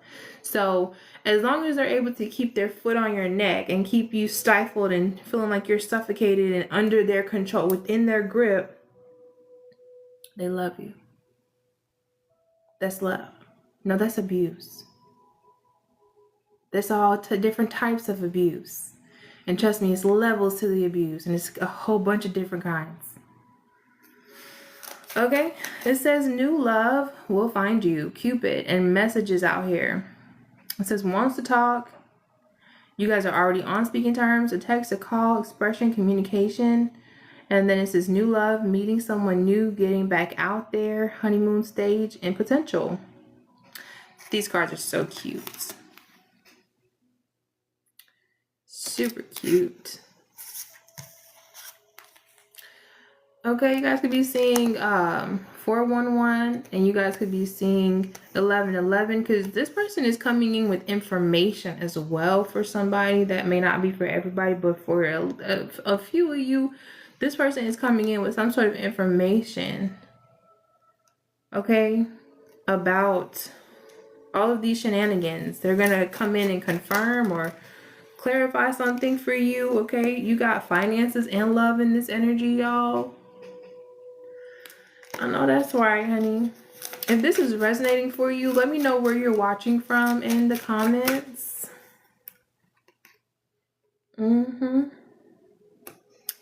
So as long as they're able to keep their foot on your neck and keep you stifled and feeling like you're suffocated and under their control, within their grip, they love you. That's love. No, that's abuse. There's all different types of abuse. And trust me, it's levels to the abuse, and it's a whole bunch of different kinds. Okay, it says new love will find you, Cupid, and messages out here. It says wants to talk. You guys are already on speaking terms, a text, a call, expression, communication. And then it says new love, meeting someone new, getting back out there, honeymoon stage, and potential. These cards are so cute. Super cute. Okay, you guys could be seeing 411, and you guys could be seeing 1111, because this person is coming in with information as well for somebody. That may not be for everybody, but for a few of you, this person is coming in with some sort of information, okay, about all of these shenanigans. They're gonna come in and confirm or clarify something for you, okay? You got finances and love in this energy, y'all. I know that's right, honey. If this is resonating for you, let me know where you're watching from in the comments. You're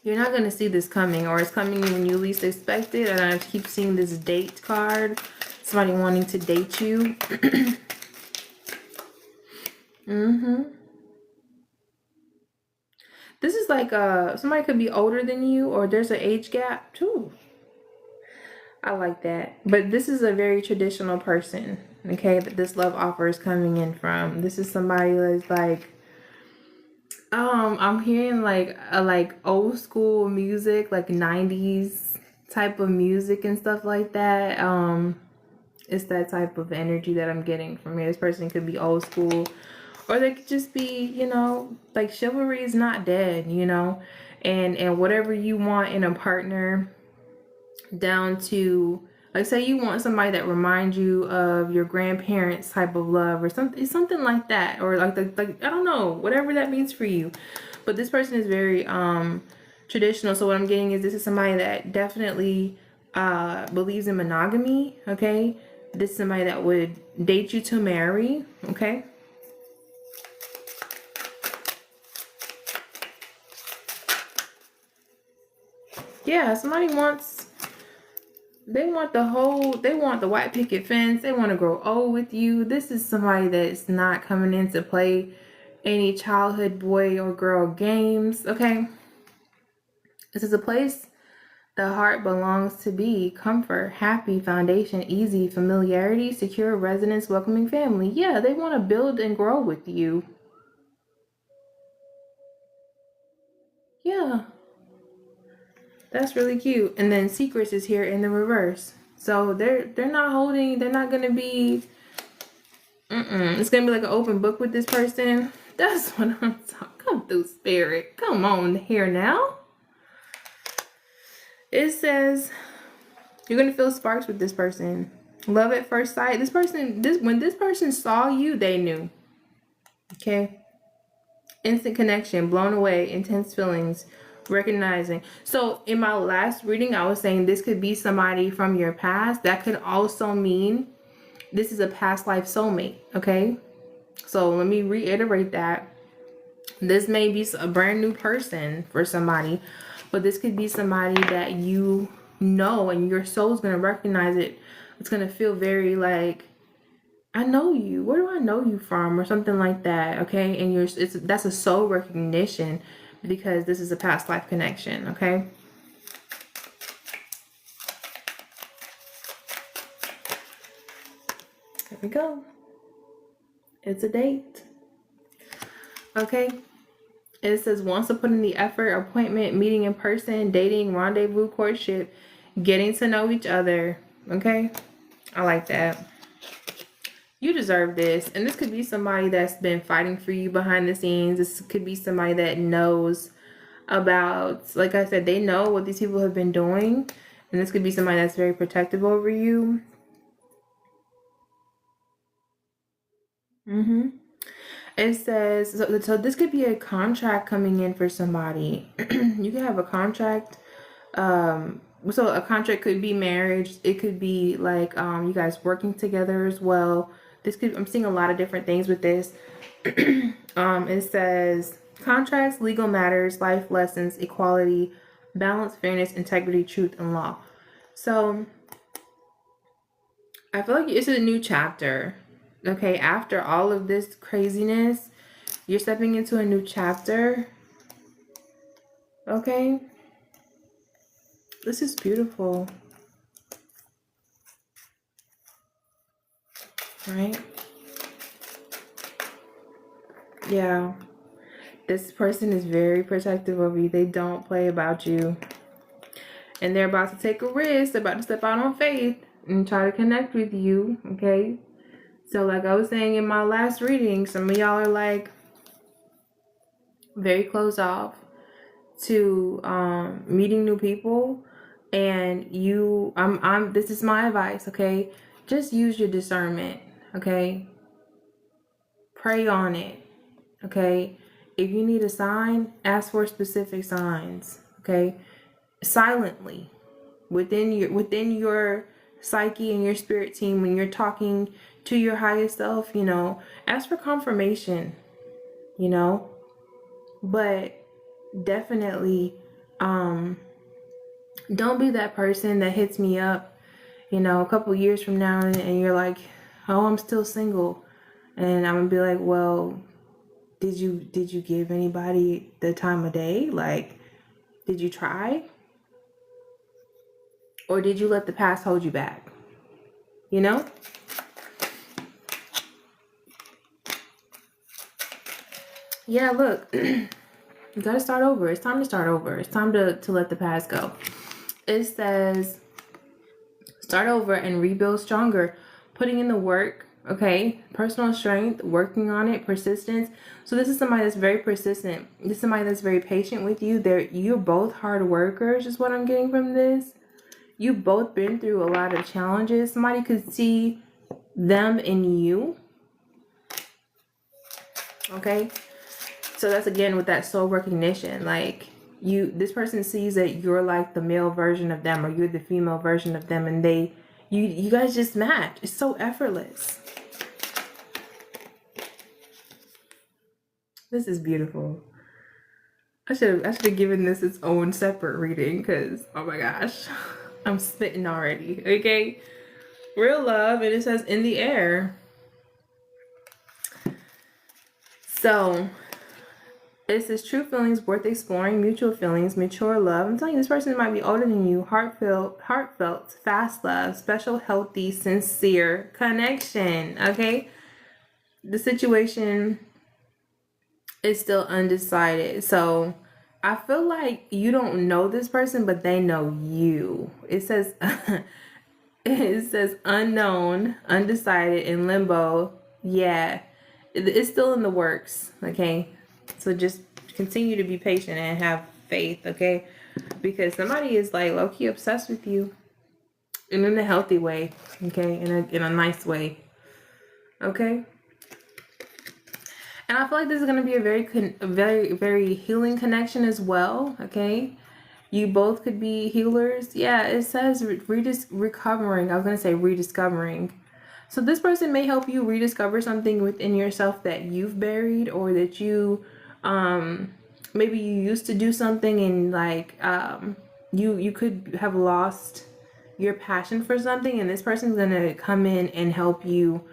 not going to see this coming, or it's coming when you least expect it. And I keep seeing this date card. Somebody wanting to date you. This is like somebody could be older than you, or there's an age gap too. I like that. But this is a very traditional person, okay, that this love offer is coming in from. This is somebody that's like, I'm hearing like old school music, like 90s type of music and stuff like that. It's that type of energy that I'm getting from here. This person could be old school, or they could just be, you know, like chivalry is not dead, you know, and whatever you want in a partner, down to, like, say you want somebody that reminds you of your grandparents type of love, or something like that, or like I don't know, whatever that means for you. But this person is very traditional. So what I'm getting is this is somebody that definitely believes in monogamy, okay? This is somebody that would date you to marry, okay? Yeah, somebody wants, they want the white picket fence. They want to grow old with you. This is somebody that's not coming in to play any childhood boy or girl games, okay? This is a place the heart belongs to be. Comfort, happy, foundation, easy, familiarity, secure, residence, welcoming family. Yeah, they want to build and grow with you. Yeah. That's really cute. And then secrets is here in the reverse. So they're not holding, they're not gonna be it's gonna be like an open book with this person. That's what I'm talking. Come through, spirit. Come on here now. It says you're gonna feel sparks with this person. Love at first sight. This person, when this person saw you, they knew. Okay. Instant connection, blown away, intense feelings, recognizing. So in my last reading, I was saying this could be somebody from your past. That could also mean this is a past life soulmate, okay? So let me reiterate that. This may be a brand new person for somebody, but this could be somebody that you know, and your soul's going to recognize it. It's going to feel very like, I know you. Where do I know you from? Or something like that, okay? And that's a soul recognition, because this is a past life connection, okay? There we go. It's a date. Okay. It says wants to put in the effort, appointment, meeting in person, dating, rendezvous, courtship, getting to know each other. Okay. I like that. You deserve this. And this could be somebody that's been fighting for you behind the scenes. This could be somebody that knows about, like I said, they know what these people have been doing. And this could be somebody that's very protective over you. It says, so this could be a contract coming in for somebody. You could have a contract. So a contract could be marriage. It could be like you guys working together as well. I'm seeing a lot of different things with this. It says contracts, legal matters, life lessons, equality, balance, fairness, integrity, truth, and law. So I feel like it's a new chapter. Okay, after all of this craziness, you're stepping into a new chapter. Okay, this is beautiful. Right? Yeah. This person is very protective of you. They don't play about you. And they're about to take a risk. They're about to step out on faith and try to connect with you. Okay? So like I was saying in my last reading, some of y'all are like very closed off to meeting new people. And this is my advice, okay? Just use your discernment, okay? Pray on it, okay? If you need a sign, ask for specific signs, okay? Silently, within your psyche and your spirit team, when you're talking to your highest self, ask for confirmation, but definitely don't be that person that hits me up, a couple years from now and you're like, oh, I'm still single. And I'm gonna be like, well, did you give anybody the time of day? Like, did you try? Or did you let the past hold you back? Yeah, look, you gotta start over. It's time to start over. It's time to let the past go. It says, start over and rebuild stronger, putting in the work, okay? Personal strength, working on it, persistence. So this is somebody that's very persistent. This is somebody that's very patient with you. You're both hard workers, is what I'm getting from this. You've both been through a lot of challenges. Somebody could see them in you. Okay? So that's again with that soul recognition. Like, this person sees that you're like the male version of them, or you're the female version of them, and you guys just match. It's so effortless. This is beautiful. I should have given this its own separate reading, because oh my gosh, I'm spitting already. Okay, real love, and it says in the air. So it says true feelings worth exploring, mutual feelings, mature love. I'm telling you, this person might be older than you. Heartfelt, fast love, special, healthy, sincere connection. Okay, the situation is still undecided. So I feel like you don't know this person, but they know you. It says unknown, undecided, in limbo. Yeah, it's still in the works. Okay, so just continue to be patient and have faith. Okay, because somebody is like low-key obsessed with you, and in a healthy way. Okay, in a nice way. Okay. And I feel like this is going to be a very, very healing connection as well. Okay. You both could be healers. Yeah, it says recovering. I was going to say rediscovering. So this person may help you rediscover something within yourself that you've buried, or that you, maybe you used to do something and like, you could have lost your passion for something, and this person's going to come in and help you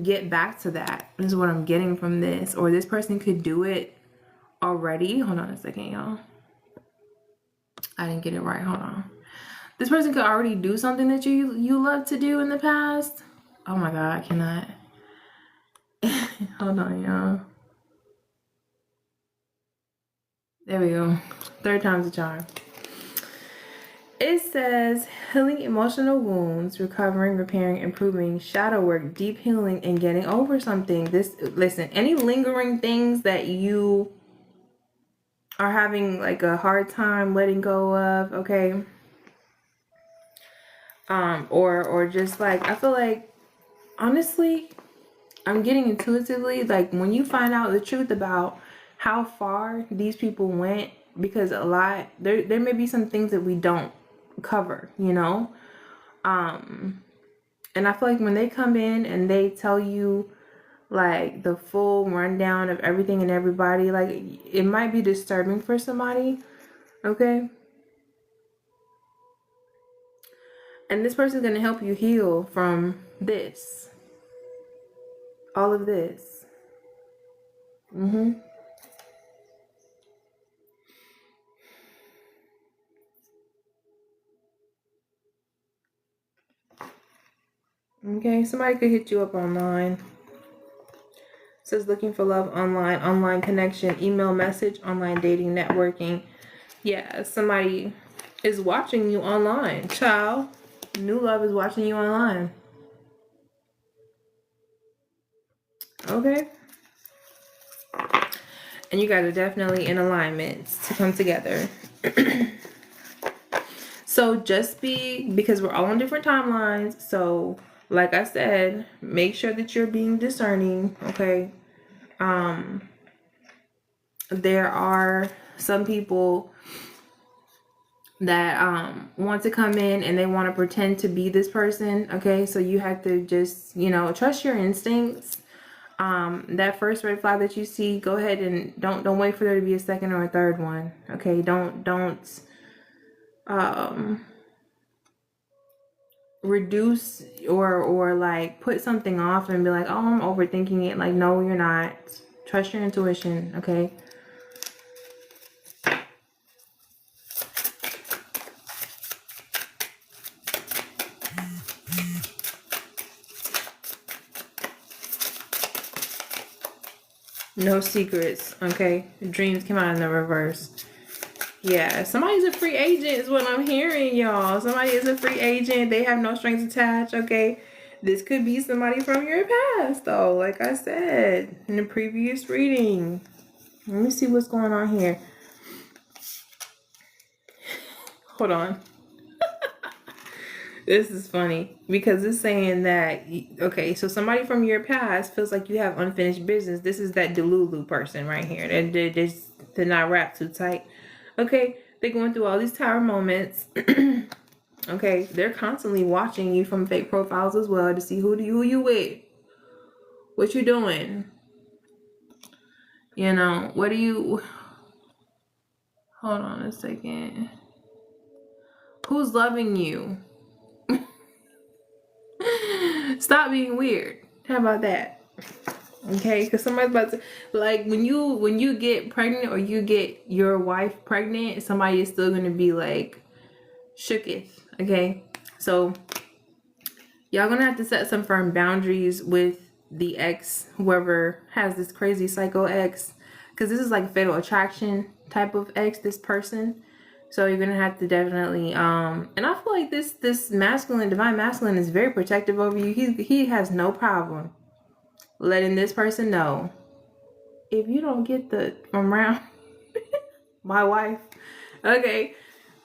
get back to that. This is what I'm getting from this. Or this person could do it already. Hold on a second, y'all. I didn't get it right. Hold on. This person could already do something that you love to do in the past. Oh my god, I cannot. Hold on, y'all. There we go. Third time's a charm. It says healing emotional wounds, recovering, repairing, improving, shadow work, deep healing, and getting over something. Listen, any lingering things that you are having like a hard time letting go of, okay? Or just like, I feel like, honestly, I'm getting intuitively, like when you find out the truth about how far these people went, because a lot, there may be some things that we don't cover, And I feel like when they come in and they tell you like the full rundown of everything and everybody, like it might be disturbing for somebody, okay? And this person's gonna help you heal from this, all of this. Okay, somebody could hit you up online. Says looking for love online, online connection, email message, online dating, networking. Yeah, somebody is watching you online, child. New love is watching you online. Okay. And you guys are definitely in alignment to come together. So just because we're all on different timelines. So like I said, make sure that you're being discerning. Okay. There are some people that want to come in and they want to pretend to be this person. Okay. So you have to just, trust your instincts. That first red flag that you see, go ahead and don't wait for there to be a second or a third one. Okay. Don't reduce or like put something off and be like, oh, I'm overthinking it. Like, no, you're not. Trust your intuition. Okay. No secrets. Okay. Dreams came out in the reverse. Yeah, somebody's a free agent is what I'm hearing, y'all. Somebody is a free agent. They have no strings attached. Okay. This could be somebody from your past, though, like I said in the previous reading. Let me see what's going on here. Hold on. This is funny because it's saying that, okay, so somebody from your past feels like you have unfinished business. This is that Delulu person right here. They're not wrapped too tight. Okay, they're going through all these tower moments. Okay, they're constantly watching you from fake profiles as well to see who you with, what you doing. What do you? Hold on a second. Who's loving you? Stop being weird. How about that? Okay, because somebody's about to, like, when you get pregnant or you get your wife pregnant, somebody is still gonna be like shooketh. Okay, so y'all gonna have to set some firm boundaries with the ex, whoever has this crazy psycho ex, because this is like fatal attraction type of ex, this person. So you're gonna have to definitely and I feel like this masculine, divine masculine, is very protective over you. He has no problem letting this person know, if you don't get from around my wife, okay,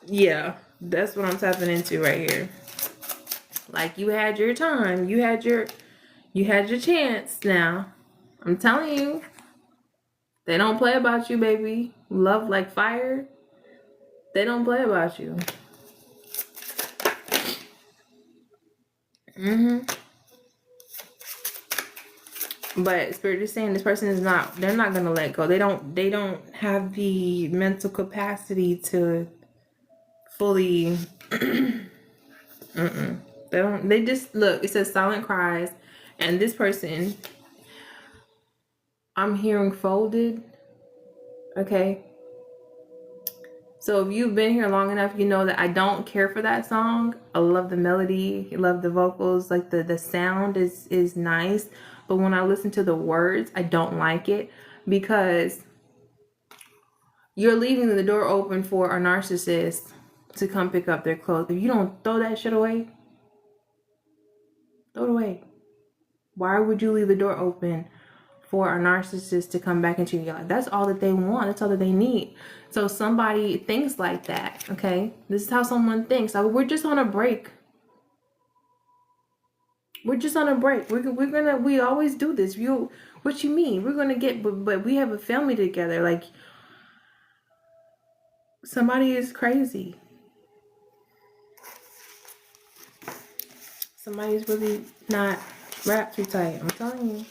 yeah, that's what I'm tapping into right here. Like, you had your time, you had your chance. Now I'm telling you, they don't play about you, baby. Love like fire. They don't play about you. But Spirit is saying this person is not, they're not gonna let go. They don't have the mental capacity to fully they just, look, it says silent cries, and this person, I'm hearing folded. Okay. So if you've been here long enough, you know that I don't care for that song. I love the melody, I love the vocals, like the sound is nice. But when I listen to the words, I don't like it, because you're leaving the door open for a narcissist to come pick up their clothes. If you don't throw that shit away, throw it away. Why would you leave the door open for a narcissist to come back into your life? That's all that they want. That's all that they need. So somebody thinks like that, okay? This is how someone thinks. So we're just on a break. We're just on a break. We always do this. What you mean? We're gonna get, but we have a family together. Like, somebody is crazy. Somebody's really not wrapped too tight. I'm telling you.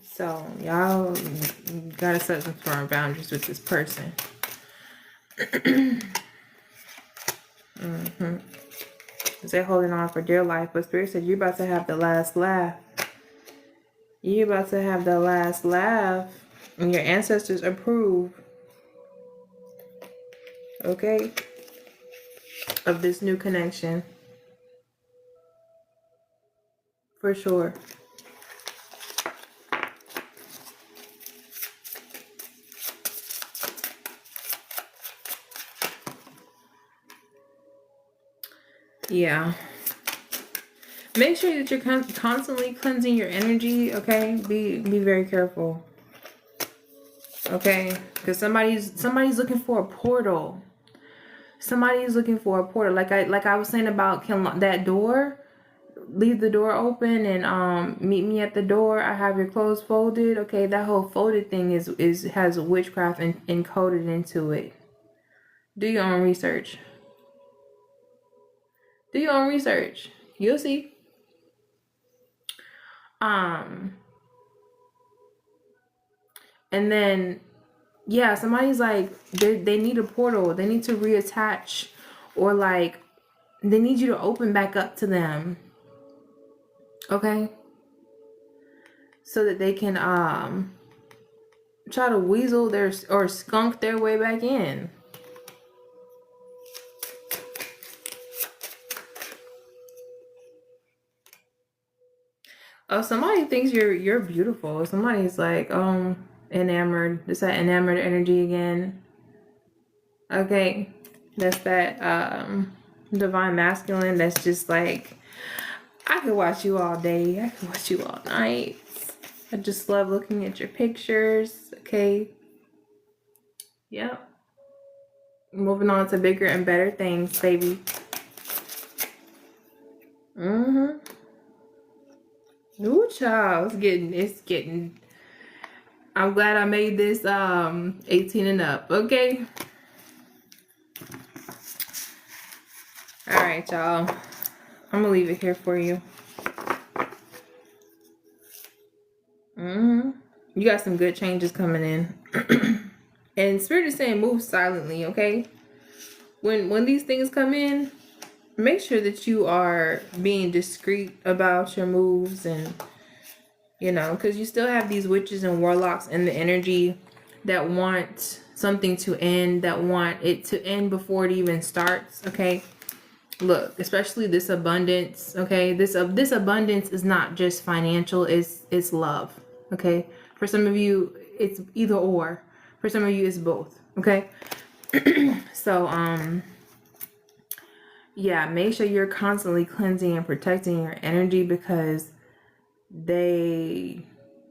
So y'all gotta set some firm boundaries with this person. They're holding on for dear life, but Spirit said you're about to have the last laugh. You're about to have the last laugh, and your ancestors approve. Okay, of this new connection. For sure. Yeah. Make sure that you're constantly cleansing your energy, okay? Be very careful. Okay? Because somebody's looking for a portal. Somebody's looking for a portal. Like I was saying about that door. Leave the door open and meet me at the door. I have your clothes folded. Okay, that whole folded thing has witchcraft encoded into it. Do your own research. Do your own research. You'll see. And then yeah, somebody's like they need a portal. They need to reattach, or like they need you to open back up to them. Okay? So that they can try to weasel or skunk their way back in. Oh, somebody thinks you're beautiful. Somebody's like, enamored. It's that enamored energy again. Okay. That's that divine masculine that's just like, I could watch you all day. I could watch you all night. I just love looking at your pictures. Okay. Yep. Moving on to bigger and better things, baby. Ooh, child. It's getting. I'm glad I made this 18 and up. Okay. All right, y'all. I'm gonna leave it here for you. You got some good changes coming in. And Spirit is saying move silently, okay? When these things come in, make sure that you are being discreet about your moves, and you know, because you still have these witches and warlocks in the energy that want something to end, that want it to end before it even starts, okay? Look, especially this abundance, okay? This abundance is not just financial, it's love, okay? For some of you, it's either or. For some of you, it's both, okay? So, yeah, make sure you're constantly cleansing and protecting your energy, because they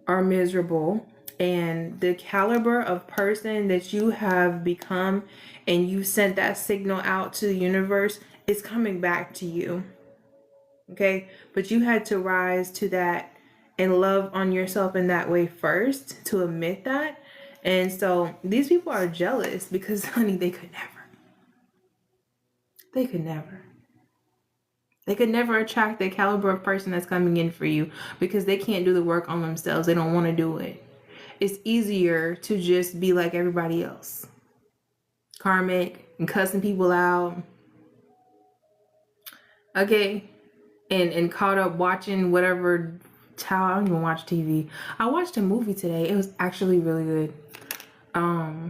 are miserable, and the caliber of person that you have become, and you sent that signal out to the universe, is coming back to you. Okay, but you had to rise to that and love on yourself in that way first to admit that. And so these people are jealous because, honey, they could never attract the caliber of person that's coming in for you, because they can't do the work on themselves. They don't want to do it. It's easier to just be like everybody else, karmic and cussing people out, okay, and caught up watching whatever. Child, I don't even watch TV. I watched a movie today. It was actually really good. I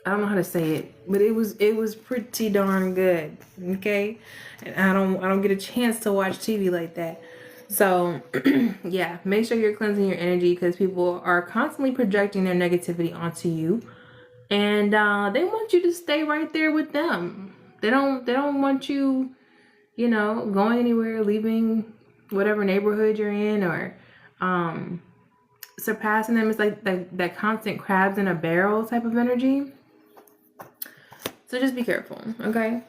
don't know how to say it, but it was pretty darn good. Okay, and I don't get a chance to watch TV like that. So yeah, make sure you're cleansing your energy, because people are constantly projecting their negativity onto you, and they want you to stay right there with them. They don't want you, you know, going anywhere, leaving whatever neighborhood you're in, or surpassing them. It's like that constant crabs in a barrel type of energy. So just be careful, okay?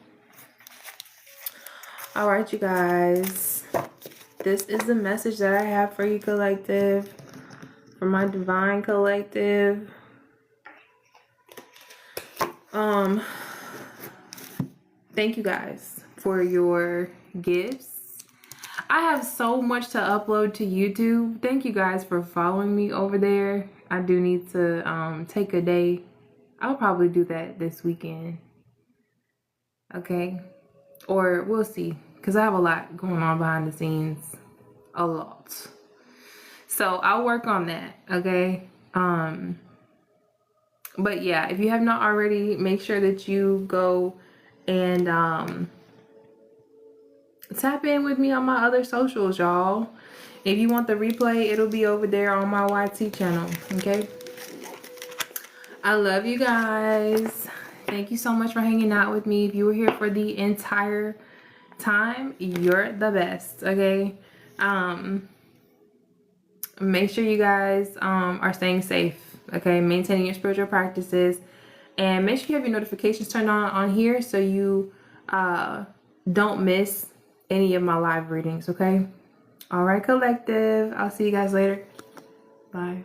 All right, you guys. This is the message that I have for you, collective. For my divine collective. Thank you guys for your gifts. I have so much to upload to YouTube. Thank you guys for following me over there. I do need to take a day. I'll probably do that this weekend. Okay? Or we'll see. Because I have a lot going on behind the scenes. A lot. So I'll work on that. Okay? But yeah, if you have not already, make sure that you go and tap in with me on my other socials, y'all. If you want the replay, it'll be over there on my YT channel. Okay? I love you guys. Thank you so much for hanging out with me. If you were here for the entire time, you're the best. Okay? Make sure you guys are staying safe. Okay? Maintaining your spiritual practices, and make sure you have your notifications turned on here so you don't miss any of my live readings. Okay? All right, collective. I'll see you guys later. Bye.